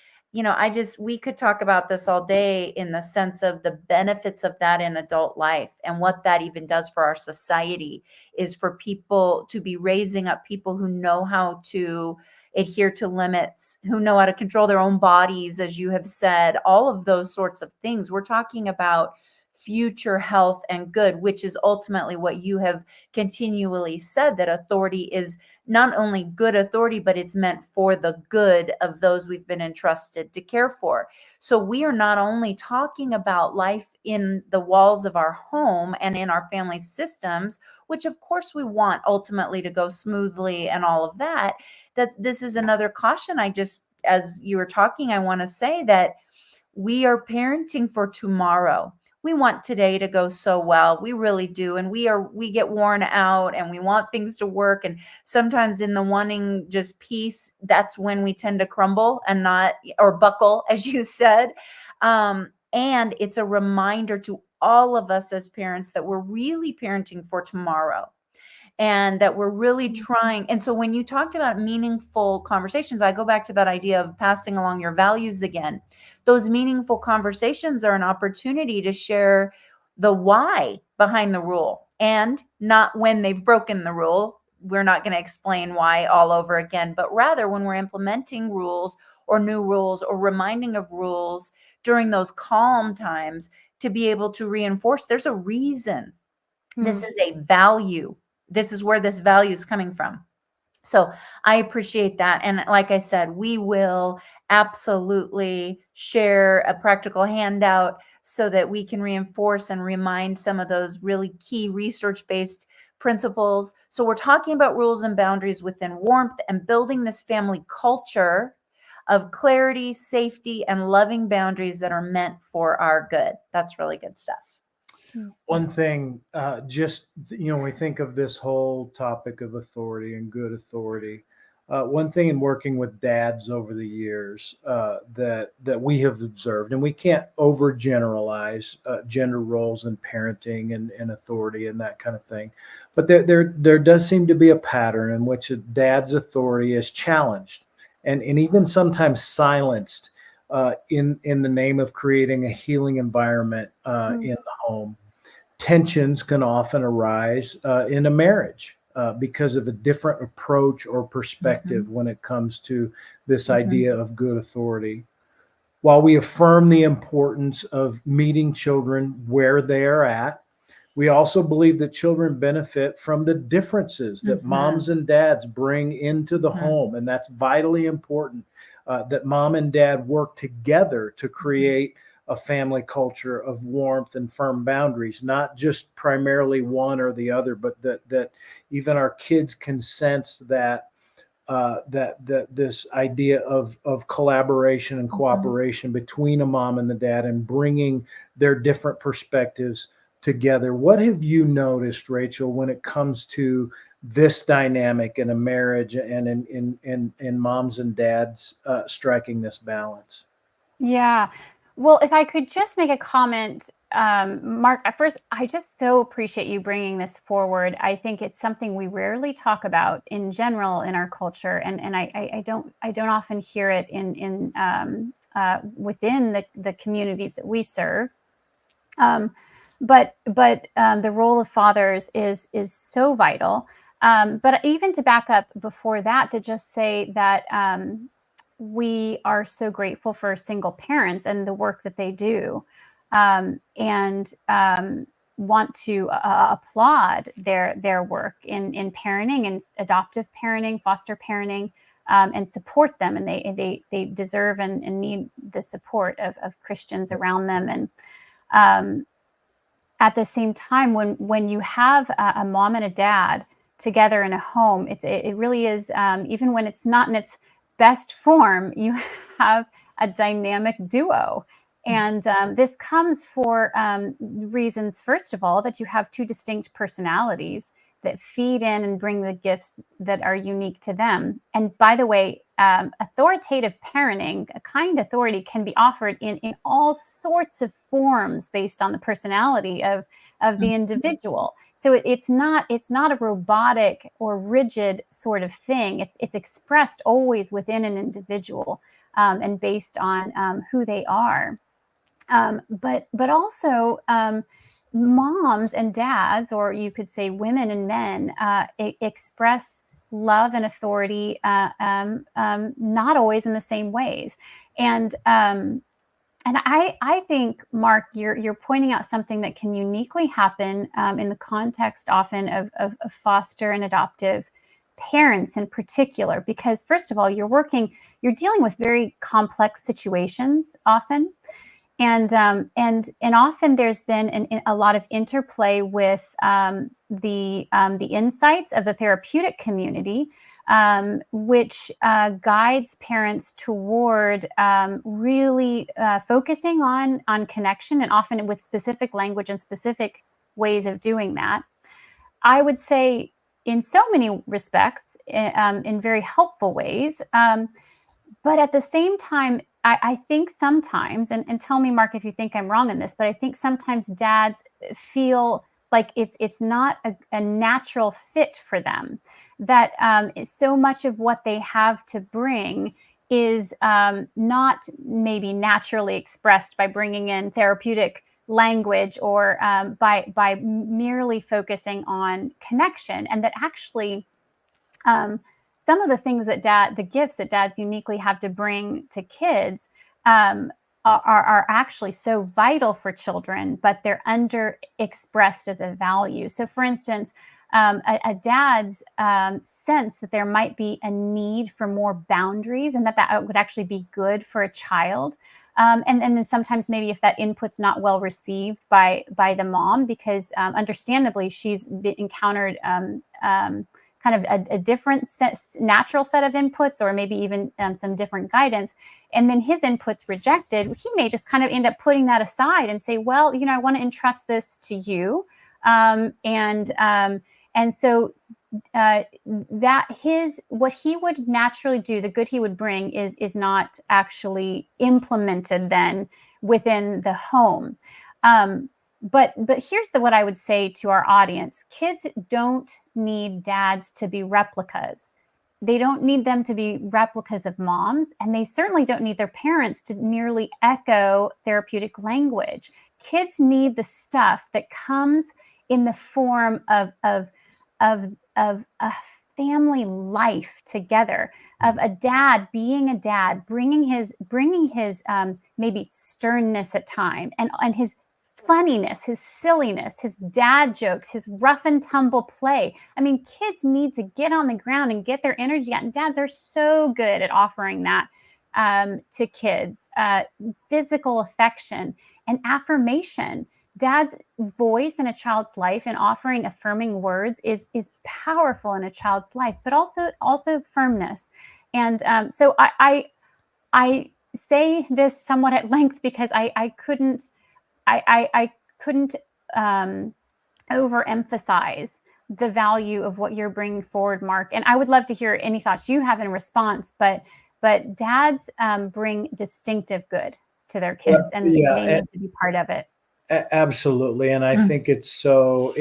we could talk about this all day in the sense of the benefits of that in adult life, and what that even does for our society is for people to be raising up people who know how to adhere to limits, who know how to control their own bodies, as you have said, all of those sorts of things. We're talking about future health and good, which is ultimately what you have continually said, that authority is not only good authority, but it's meant for the good of those we've been entrusted to care for. So we are not only talking about life in the walls of our home and in our family systems, which of course we want ultimately to go smoothly and all of that, that this is another caution. As you were talking, I want to say that we are parenting for tomorrow. We want today to go so well. We really do. And we get worn out, and we want things to work. And sometimes in the wanting just peace, that's when we tend to crumble or buckle, as you said. And it's a reminder to all of us as parents that we're really parenting for tomorrow, and that we're really trying. And so when you talked about meaningful conversations, I go back to that idea of passing along your values again. Those meaningful conversations are an opportunity to share the why behind the rule, and not when they've broken the rule. We're not going to explain why all over again, but rather when we're implementing rules or new rules or reminding of rules during those calm times, to be able to reinforce there's a reason. This is a value. This is where this value is coming from. So I appreciate that. And like I said, we will absolutely share a practical handout so that we can reinforce and remind some of those really key research-based principles. So we're talking about rules and boundaries within warmth and building this family culture of clarity, safety, and loving boundaries that are meant for our good. That's really good stuff. One thing, when we think of this whole topic of authority and good authority, one thing in working with dads over the years that we have observed, and we can't overgeneralize gender roles in parenting and authority and that kind of thing, but there does seem to be a pattern in which a dad's authority is challenged and even sometimes silenced in the name of creating a healing environment in the home. Tensions can often arise in a marriage because of a different approach or perspective when it comes to this idea of good authority. While we affirm the importance of meeting children where they are at, we also believe that children benefit from the differences that moms and dads bring into the home. And that's vitally important, that mom and dad work together to create a family culture of warmth and firm boundaries, not just primarily one or the other, but that even our kids can sense that this idea of collaboration and cooperation between a mom and the dad and bringing their different perspectives together. What have you noticed, Rachel, when it comes to this dynamic in a marriage and in moms and dads striking this balance? Yeah. Well, if I could just make a comment, Mark, at first, I just so appreciate you bringing this forward. I think it's something we rarely talk about in general in our culture, and I don't often hear it in within the communities that we serve. But the role of fathers is so vital. But even to back up before that, to just say that we are so grateful for single parents and the work that they do, and want to applaud their work in parenting and adoptive parenting, foster parenting, and support them. And they deserve and need the support of Christians around them. And at the same time, when you have a mom and a dad together in a home, it really is, even when it's not in its best form, you have a dynamic duo. And this comes for reasons, first of all, that you have two distinct personalities that feed in and bring the gifts that are unique to them. And by the way, authoritative parenting, a kind authority, can be offered in all sorts of forms based on the personality of the individual. So it's not a robotic or rigid sort of thing. It's expressed always within an individual and based on who they are. But also moms and dads, or you could say women and men, express love and authority not always in the same ways. And I think, Mark, you're pointing out something that can uniquely happen in the context often of foster and adoptive parents in particular, because first of all, you're dealing with very complex situations often. And often there's been a lot of interplay with the insights of the therapeutic community, which guides parents toward really focusing on connection, and often with specific language and specific ways of doing that. I would say in so many respects, in very helpful ways, but at the same time, I think sometimes, and tell me, Mark, if you think I'm wrong in this, but I think sometimes dads feel like it's not a natural fit for them, that so much of what they have to bring is not maybe naturally expressed by bringing in therapeutic language or by merely focusing on connection, and that actually some of the things that the gifts that dads uniquely have to bring to kids are actually so vital for children, but they're under expressed as a value. So for instance, a dad's sense that there might be a need for more boundaries, and that would actually be good for a child. And then sometimes maybe if that input's not well received by the mom, because understandably she's encountered kind of a different natural set of inputs, or maybe even some different guidance, and then his input's rejected, he may just kind of end up putting that aside and say, well, I want to entrust this to you. And so that what he would naturally do, the good he would bring is not actually implemented then within the home. But here's what I would say to our audience. Kids don't need dads to be replicas. They don't need them to be replicas of moms, and they certainly don't need their parents to merely echo therapeutic language. Kids need the stuff that comes in the form of a family life together, of a dad being a dad, bringing his maybe sternness at time, and his funniness, his silliness, his dad jokes, his rough and tumble play. I mean, kids need to get on the ground and get their energy out, and dads are so good at offering that to kids. Physical affection and affirmation. Dad's voice in a child's life and offering affirming words is powerful in a child's life, but also firmness. And so I say this somewhat at length because I couldn't overemphasize the value of what you're bringing forward, Mark. And I would love to hear any thoughts you have in response. But dads bring distinctive good to their kids, and they need to be part of it. Absolutely. And I think it's so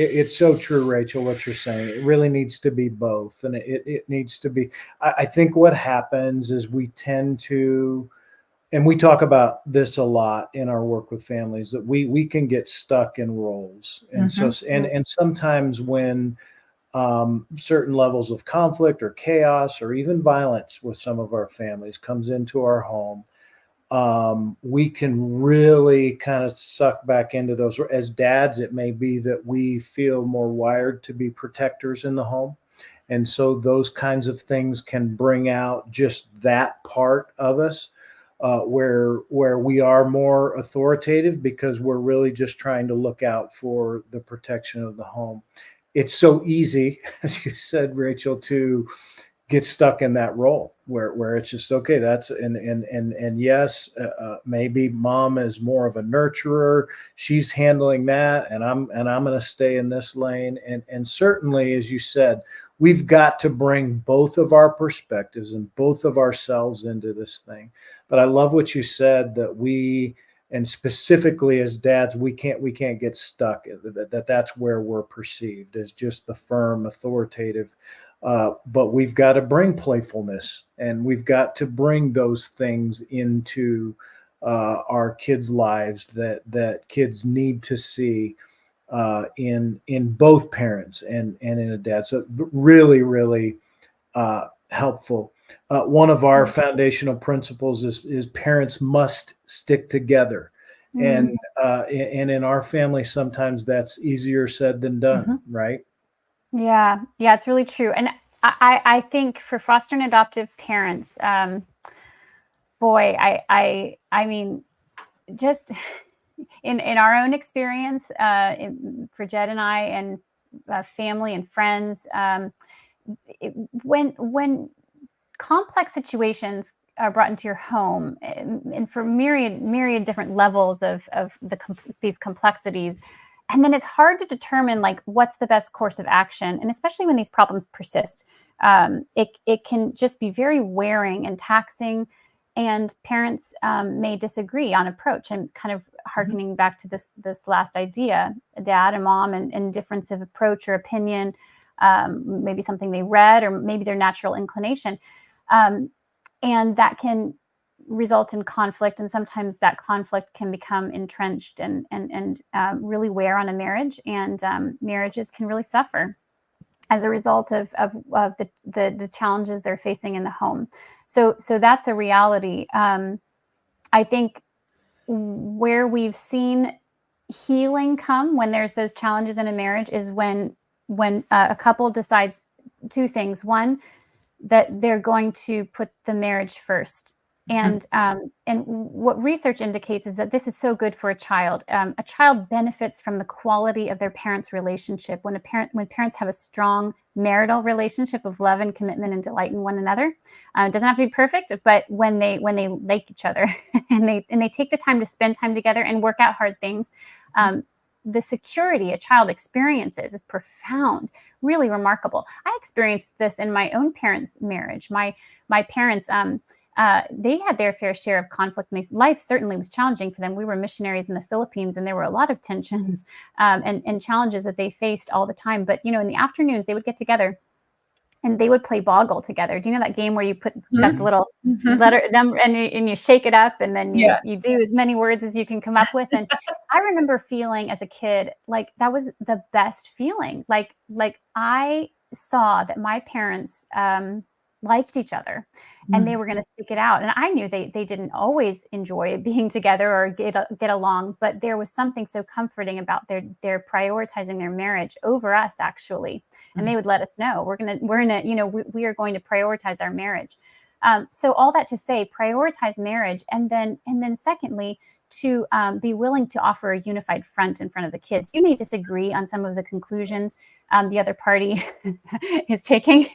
true, Rachel, what you're saying. It really needs to be both. And it needs to be, I think what happens is we tend to, and we talk about this a lot in our work with families, that we can get stuck in roles. And and sometimes when certain levels of conflict or chaos or even violence with some of our families comes into our home, we can really kind of suck back into those. As dads, it may be that we feel more wired to be protectors in the home. And so those kinds of things can bring out just that part of us, where we are more authoritative because we're really just trying to look out for the protection of the home. It's so easy, as you said, Rachel, to get stuck in that role where it's just, okay, that's, and yes, maybe mom is more of a nurturer. She's handling that, and I'm going to stay in this lane. And certainly, as you said, we've got to bring both of our perspectives and both of ourselves into this thing. But I love what you said, that and specifically as dads, we can't get stuck. That's where we're perceived as just the firm, authoritative. But we've got to bring playfulness, and we've got to bring those things into our kids' lives that kids need to see in both parents and in a dad. So really, really helpful. One of our foundational principles is parents must stick together. And in our family, sometimes that's easier said than done, right? Yeah, it's really true. And I think for foster and adoptive parents, I mean, just in our own experience, for Jed and I, and family and friends, when complex situations are brought into your home, and for myriad different levels of these complexities, and then it's hard to determine like what's the best course of action. And especially when these problems persist, it can just be very wearing and taxing, and parents may disagree on approach. And kind of hearkening back to this last idea, a dad and mom and difference of approach or opinion, maybe something they read or maybe their natural inclination. And that can result in conflict, and sometimes that conflict can become entrenched and really wear on a marriage, and marriages can really suffer as a result of the challenges they're facing in the home. So that's a reality. I think where we've seen healing come when there's those challenges in a marriage is when when a couple decides two things. One, that they're going to put the marriage first. And what research indicates is that this is so good for a child. A child benefits from the quality of their parents' relationship. When parents have a strong marital relationship of love and commitment and delight in one another, it doesn't have to be perfect, but when they like each other and they take the time to spend time together and work out hard things, the security a child experiences is profound, really remarkable. I experienced this in my own parents' marriage. My parents, they had their fair share of conflict. Life certainly was challenging for them. We were missionaries in the Philippines, and there were a lot of tensions and challenges that they faced all the time. But, in the afternoons, they would get together and they would play Boggle together. Do you know that game where you got the little letter number and you shake it up, and then you do as many words as you can come up with? And I remember feeling as a kid like that was the best feeling. Like I saw that my parents liked each other and they were going to stick it out. And I knew they didn't always enjoy being together or get along, but there was something so comforting about their prioritizing their marriage over us, actually. And they would let us know we are going to prioritize our marriage. So all that to say, prioritize marriage. And then secondly, to be willing to offer a unified front in front of the kids. You may disagree on some of the conclusions the other party is taking,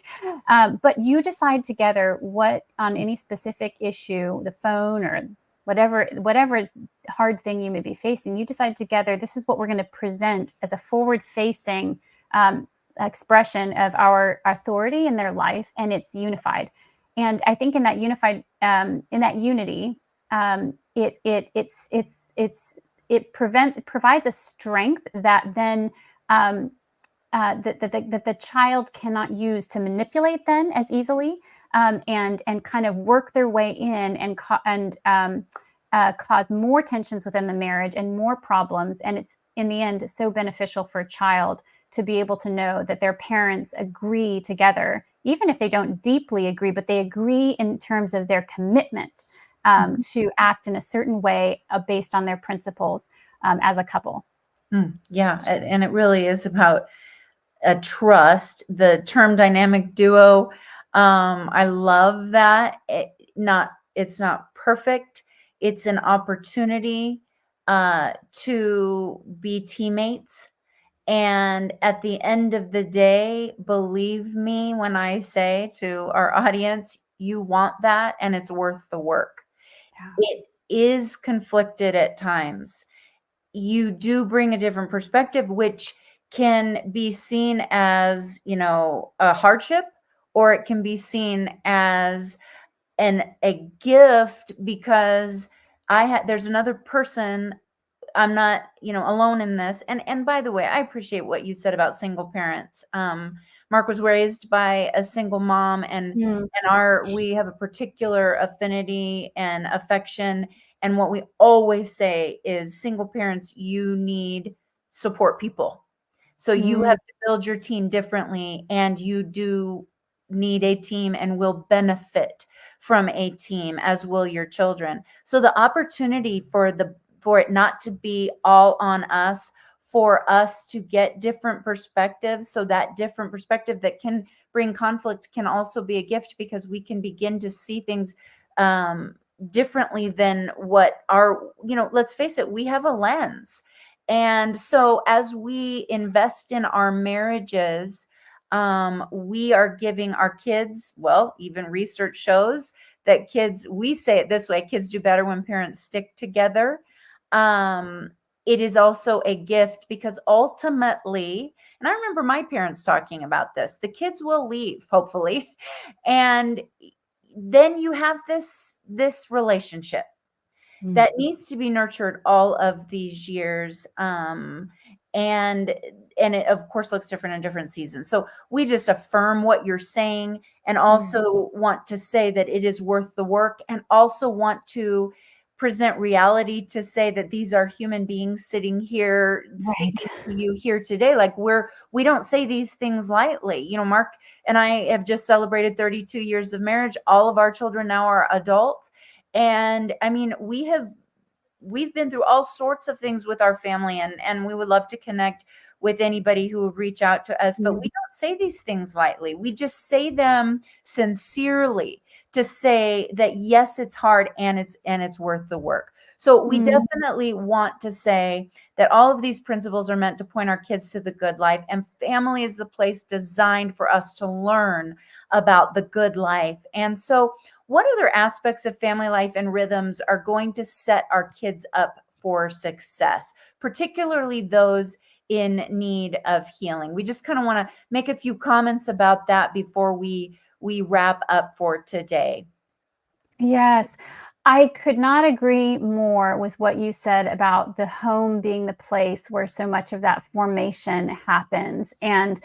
but you decide together what on any specific issue, the phone or whatever hard thing you may be facing, you decide together, this is what we're going to present as a forward-facing expression of our authority in their life, and it's unified. And I think in that unified, in that unity, it provides a strength that then that the child cannot use to manipulate then as easily, and kind of work their way in and cause more tensions within the marriage and more problems. And it's in the end so beneficial for a child to be able to know that their parents agree together, even if they don't deeply agree, but they agree in terms of their commitment to act in a certain way based on their principles as a couple. Yeah. And it really is about a trust, the term dynamic duo. I love that. It's not perfect. It's an opportunity to be teammates. And at the end of the day, believe me when I say to our audience, you want that and it's worth the work. Yeah. It is conflicted at times. You do bring a different perspective, which can be seen as, a hardship, or it can be seen as a gift because there's another person. I'm not, alone in this. And by the way, I appreciate what you said about single parents. Mark was raised by a single mom, and we have a particular affinity and affection. And what we always say is single parents, you need support people. So you have to build your team differently, and you do need a team and will benefit from a team, as will your children. So the opportunity for it not to be all on us, for us to get different perspectives. So that different perspective that can bring conflict can also be a gift, because we can begin to see things differently than what let's face it, we have a lens. And so as we invest in our marriages, we are giving our kids, even research shows that we say it this way, kids do better when parents stick together. It is also a gift, because ultimately, and I remember my parents talking about this, the kids will leave, hopefully. And then you have this relationship that needs to be nurtured all of these years. And it of course looks different in different seasons. So we just affirm what you're saying, and also want to say that it is worth the work, and also want to present reality to say that these are human beings sitting here speaking to you here today. Like we don't say these things lightly. Mark and I have just celebrated 32 years of marriage. All of our children now are adults. And I mean, we've been through all sorts of things with our family, and we would love to connect with anybody who would reach out to us, but we don't say these things lightly. We just say them sincerely to say that, yes, it's hard and it's worth the work. So we definitely want to say that all of these principles are meant to point our kids to the good life, and family is the place designed for us to learn about the good life. And so what other aspects of family life and rhythms are going to set our kids up for success, particularly those in need of healing? We just kind of want to make a few comments about that before we wrap up for today. Yes, I could not agree more with what you said about the home being the place where so much of that formation happens. And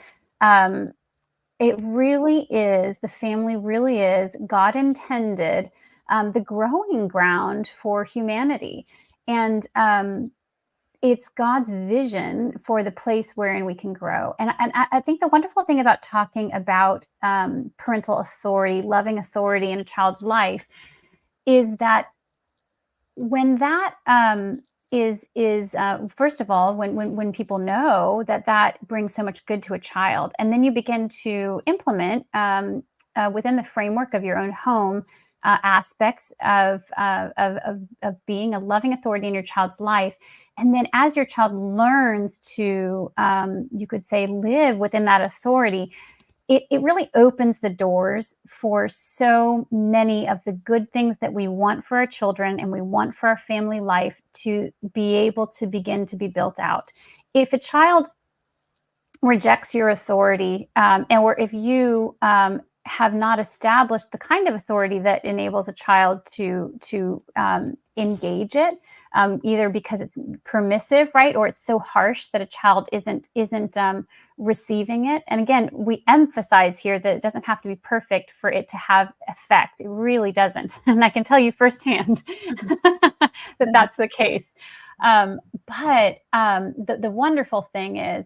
it really is, the family really is, God intended, the growing ground for humanity. And it's God's vision for the place wherein we can grow. And I think the wonderful thing about talking about parental authority, loving authority in a child's life, is that when that is first of all, when people know that brings so much good to a child, and then you begin to implement within the framework of your own home aspects of being a loving authority in your child's life. And then as your child learns to, you could say, live within that authority, it really opens the doors for so many of the good things that we want for our children and we want for our family life to be able to begin to be built out. If a child rejects your authority, or if you have not established the kind of authority that enables a child to engage it, either because it's permissive, right, or it's so harsh that a child isn't receiving it. And again, we emphasize here that it doesn't have to be perfect for it to have effect. It really doesn't, and I can tell you firsthand that that's the case. But the wonderful thing is,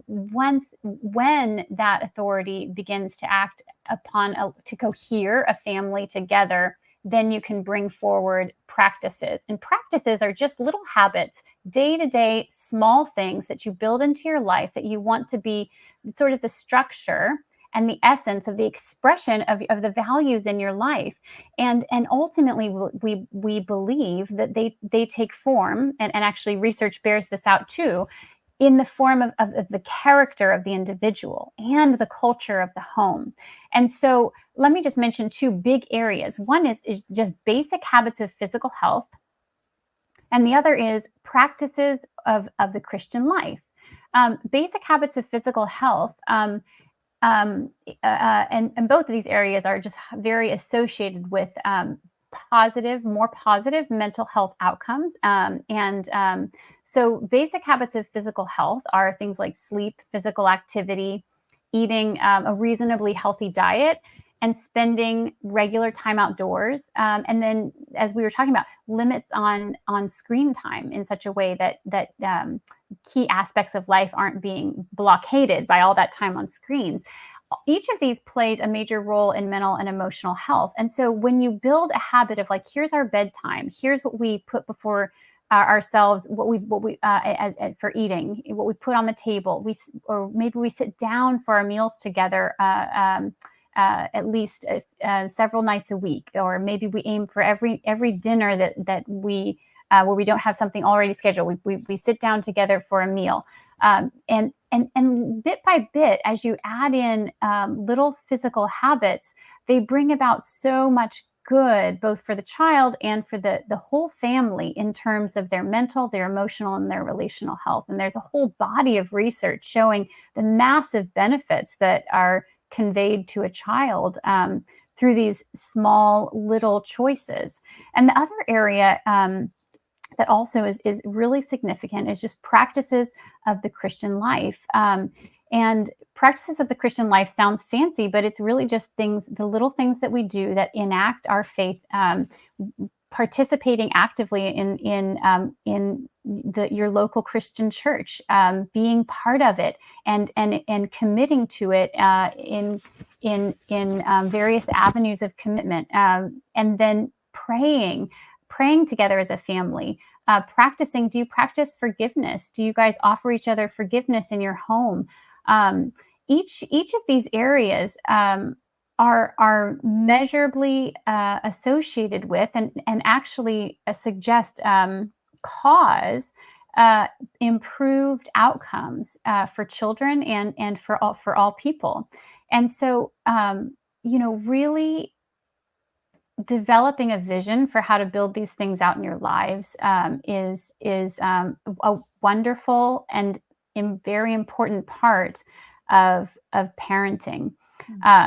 when that authority begins to act upon to cohere a family together, then you can bring forward practices. And practices are just little habits, day-to-day small things that you build into your life that you want to be sort of the structure and the essence of the expression of the values in your life. And ultimately, we believe that they take form, and actually research bears this out too, in the form of the character of the individual and the culture of the home. And so let me just mention two big areas. One is just basic habits of physical health, and the other is practices of the Christian life. Basic habits of physical health, and both of these areas are just very associated with more positive mental health outcomes. So basic habits of physical health are things like sleep, physical activity, eating a reasonably healthy diet, and spending regular time outdoors. And then, as we were talking about, limits on screen time in such a way that key aspects of life aren't being blockaded by all that time on screens. Each of these plays a major role in mental and emotional health. And so when you build a habit of, like, here's our bedtime, here's what we put before ourselves, what we as for eating, what we put on the table, or maybe we sit down for our meals together at least several nights a week, or maybe we aim for every dinner that we where we don't have something already scheduled, we sit down together for a meal. And bit by bit, as you add in little physical habits, they bring about so much good, both for the child and for the whole family, in terms of their mental, their emotional, and their relational health. And there's a whole body of research showing the massive benefits that are conveyed to a child through these small little choices. And the other area that also is really significant is just practices of the Christian life. And practices of the Christian life sounds fancy, but it's really just the little things that we do that enact our faith, participating actively in your local Christian church, being part of it, and committing to it in various avenues of commitment, and then praying together as a family, practicing. Do you practice forgiveness? Do you guys offer each other forgiveness in your home? Each of these areas are measurably associated with and actually suggest cause improved outcomes for children and for all people. And so, really developing a vision for how to build these things out in your lives is a wonderful and very important part of parenting.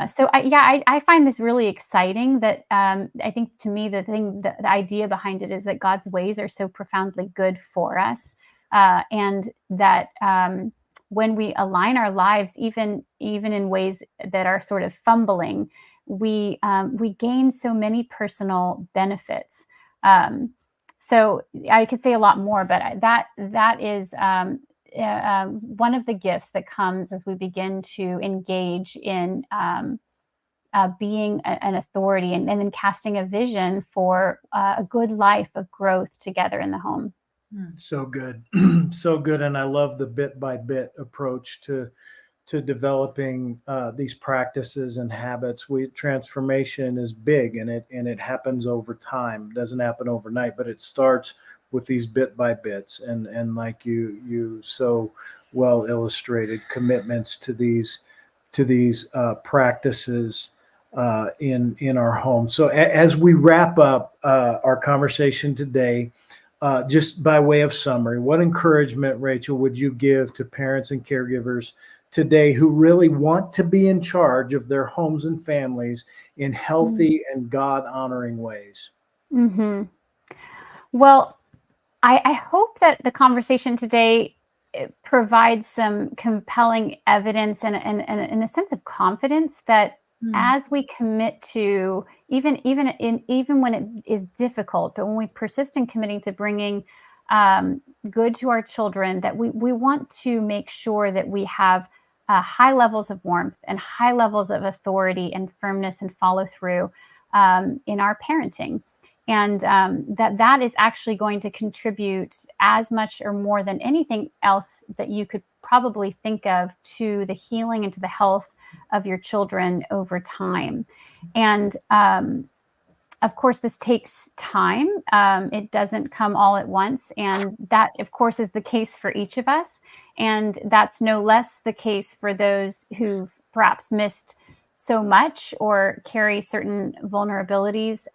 So I find this really exciting. That I think, to me, the idea behind it is that God's ways are so profoundly good for us, and that when we align our lives, even in ways that are sort of fumbling, we gain so many personal benefits. So I could say a lot more, but that is one of the gifts that comes as we begin to engage in being an authority and then casting a vision for a good life of growth together in the home. So good. So good. And I love the bit by bit approach to developing these practices and habits. Transformation is big, and it happens over time. It doesn't happen overnight, but it starts with these bit by bits, and like you so well illustrated, commitments to these practices in our home. So as we wrap up our conversation today, just by way of summary, what encouragement, Rachel, would you give to parents and caregivers today who really want to be in charge of their homes and families in healthy and God-honoring ways? Mm-hmm. Well, I hope that the conversation today provides some compelling evidence and a sense of confidence that as we commit to, even when it is difficult, but when we persist in committing to bringing good to our children, that we want to make sure that we have high levels of warmth and high levels of authority and firmness and follow through in our parenting. And that is actually going to contribute as much or more than anything else that you could probably think of to the healing and to the health of your children over time. And of course, this takes time. It doesn't come all at once. And that, of course, is the case for each of us. And that's no less the case for those who've perhaps missed so much or carry certain vulnerabilities.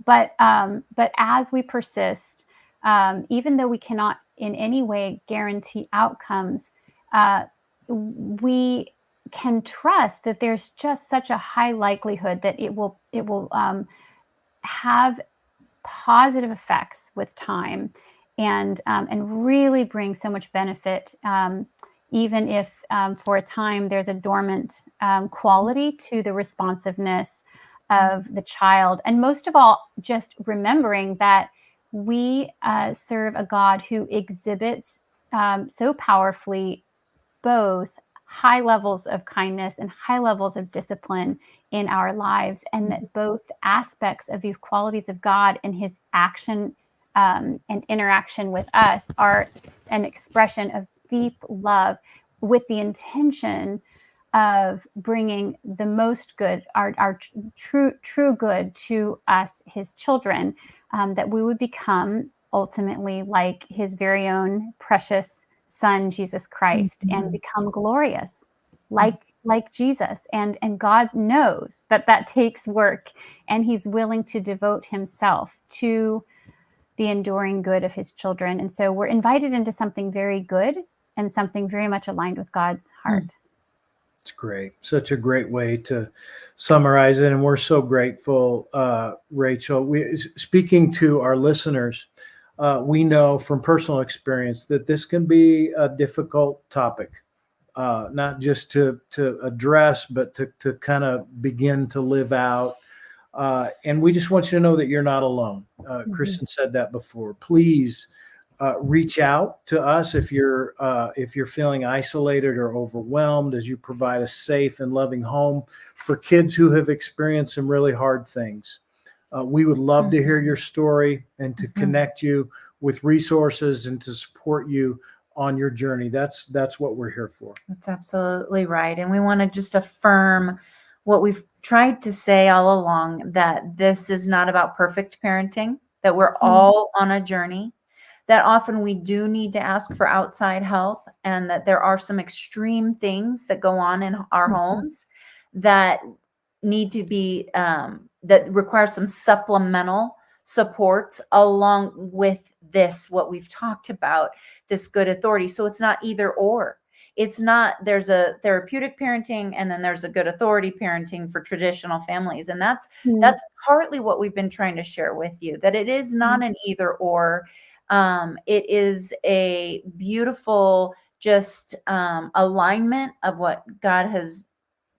But as we persist, even though we cannot in any way guarantee outcomes, we can trust that there's just such a high likelihood that it will have positive effects with time, and really bring so much benefit, even if for a time there's a dormant quality to the responsiveness of the child. And most of all, just remembering that we serve a God who exhibits so powerfully both high levels of kindness and high levels of discipline in our lives, and that both aspects of these qualities of God and his action and interaction with us are an expression of deep love with the intention of bringing the most good, our true good to us, his children, that we would become ultimately like his very own precious Son, Jesus Christ, and become glorious like Jesus. And God knows that takes work, and he's willing to devote himself to the enduring good of his children. And so we're invited into something very good and something very much aligned with God's heart. It's great. Such a great way to summarize it. And we're so grateful, Rachel. Speaking to our listeners, we know from personal experience that this can be a difficult topic, not just to address, but to kind of begin to live out. And we just want you to know that you're not alone. Kristen said that before. Please reach out to us if you're feeling isolated or overwhelmed, as you provide a safe and loving home for kids who have experienced some really hard things. We would love to hear your story and to Mhm. connect you with resources and to support you on your journey. That's what we're here for. That's absolutely right. And we want to just affirm what we've tried to say all along, that this is not about perfect parenting, that we're all on a journey, that often we do need to ask for outside help, and that there are some extreme things that go on in our homes that need to be, that require some supplemental supports along with this, what we've talked about, this good authority. So it's not either or. It's not, there's a therapeutic parenting and then there's a good authority parenting for traditional families. And that's partly what we've been trying to share with you, that it is not an either or. It is a beautiful just alignment of what God has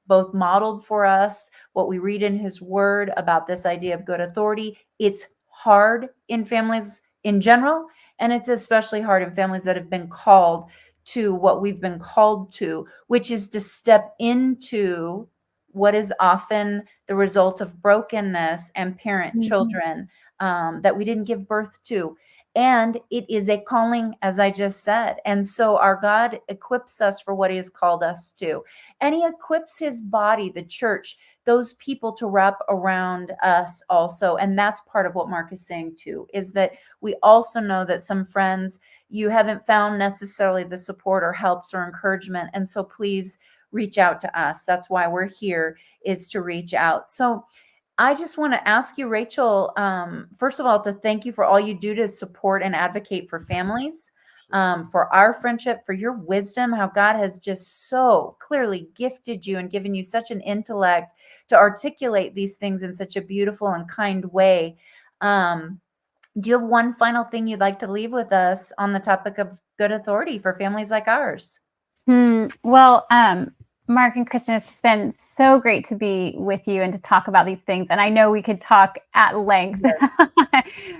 both modeled for us, what we read in his word about this idea of good authority. It's hard in families in general, and it's especially hard in families that have been called to what we've been called to, which is to step into what is often the result of brokenness and parent children that we didn't give birth to. And it is a calling, as I just said. And so our God equips us for what he has called us to. And he equips his body, the church, those people to wrap around us also. And that's part of what Mark is saying too, is that we also know that some friends, you haven't found necessarily the support or helps or encouragement. And so please reach out to us. That's why we're here, is to reach out. So I just want to ask you, Rachel, first of all, to thank you for all you do to support and advocate for families, for our friendship, for your wisdom, how God has just so clearly gifted you and given you such an intellect to articulate these things in such a beautiful and kind way. Do you have one final thing you'd like to leave with us on the topic of good authority for families like ours? Well, Mark and Kristen, it's just been so great to be with you and to talk about these things. And I know we could talk at length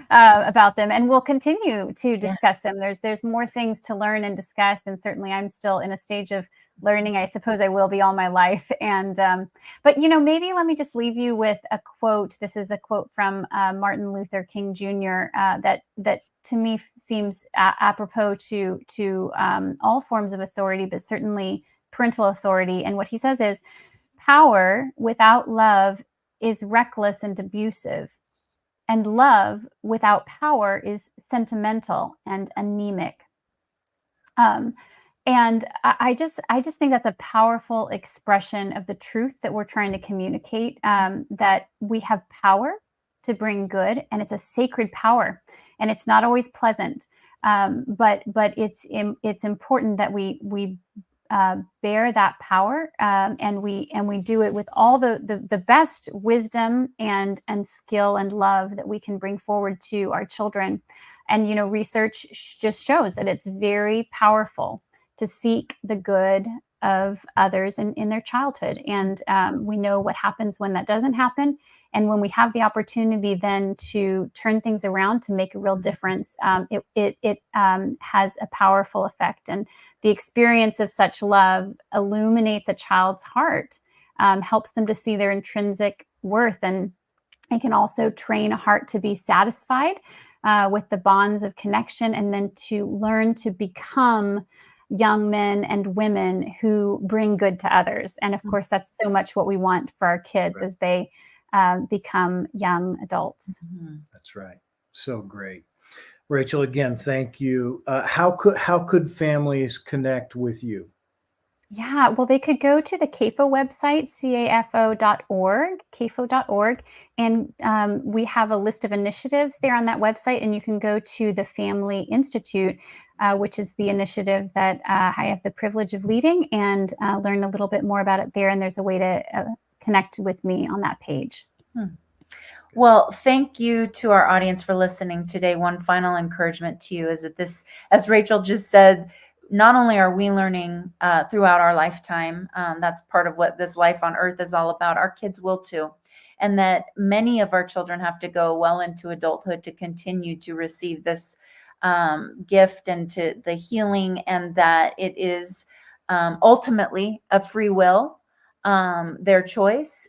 about them, and we'll continue to discuss them. There's more things to learn and discuss. And certainly I'm still in a stage of learning. I suppose I will be all my life. And, but, maybe let me just leave you with a quote. This is a quote from Martin Luther King Jr. That to me seems apropos to all forms of authority, but certainly parental authority. And what he says is, power without love is reckless and abusive, and love without power is sentimental and anemic. And I just think that's a powerful expression of the truth that we're trying to communicate, that we have power to bring good, and it's a sacred power, and it's not always pleasant. But it's important that we bear that power, and we do it with all the best wisdom and skill and love that we can bring forward to our children. And research just shows that it's very powerful to seek the good of others in their childhood. And we know what happens when that doesn't happen. And when we have the opportunity then to turn things around to make a real difference, it has a powerful effect. And the experience of such love illuminates a child's heart, helps them to see their intrinsic worth. And it can also train a heart to be satisfied with the bonds of connection, and then to learn to become young men and women who bring good to others. And of course, that's so much what we want for our kids as they become young adults. That's right. So great. Rachel, again, thank you. How could families connect with you? Yeah, well, they could go to the CAFO website, CAFO.org, and we have a list of initiatives there on that website, and you can go to the Family Institute, which is the initiative that I have the privilege of leading, and learn a little bit more about it there, and there's a way to connect with me on that page. Well, thank you to our audience for listening today. One final encouragement to you is that this, as Rachel just said, not only are we learning throughout our lifetime, that's part of what this life on earth is all about, our kids will too. And that many of our children have to go well into adulthood to continue to receive this gift and to the healing, and that it is ultimately a free will, their choice.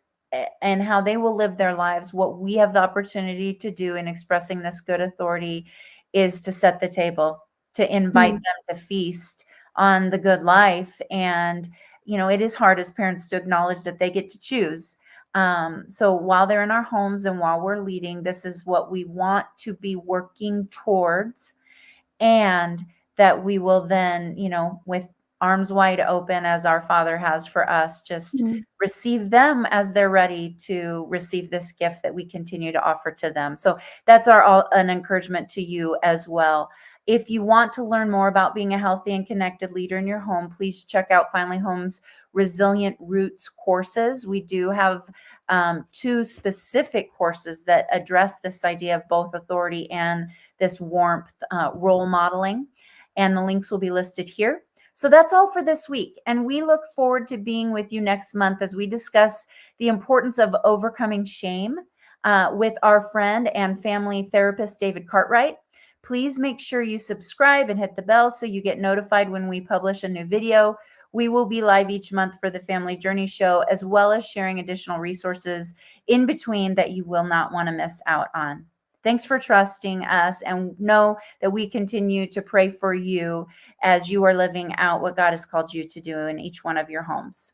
and how they will live their lives. What we have the opportunity to do in expressing this good authority is to set the table, to invite them to feast on the good life. And, it is hard as parents to acknowledge that they get to choose. So while they're in our homes and while we're leading, this is what we want to be working towards. And that we will then, with arms wide open as our Father has for us, just receive them as they're ready to receive this gift that we continue to offer to them. So that's an encouragement to you as well. If you want to learn more about being a healthy and connected leader in your home, please check out Finally Home's Resilient Roots courses. We do have 2 specific courses that address this idea of both authority and this warmth, role modeling, and the links will be listed here. So that's all for this week. And we look forward to being with you next month as we discuss the importance of overcoming shame with our friend and family therapist, David Cartwright. Please make sure you subscribe and hit the bell so you get notified when we publish a new video. We will be live each month for the Family Journey Show, as well as sharing additional resources in between that you will not want to miss out on. Thanks for trusting us, and know that we continue to pray for you as you are living out what God has called you to do in each one of your homes.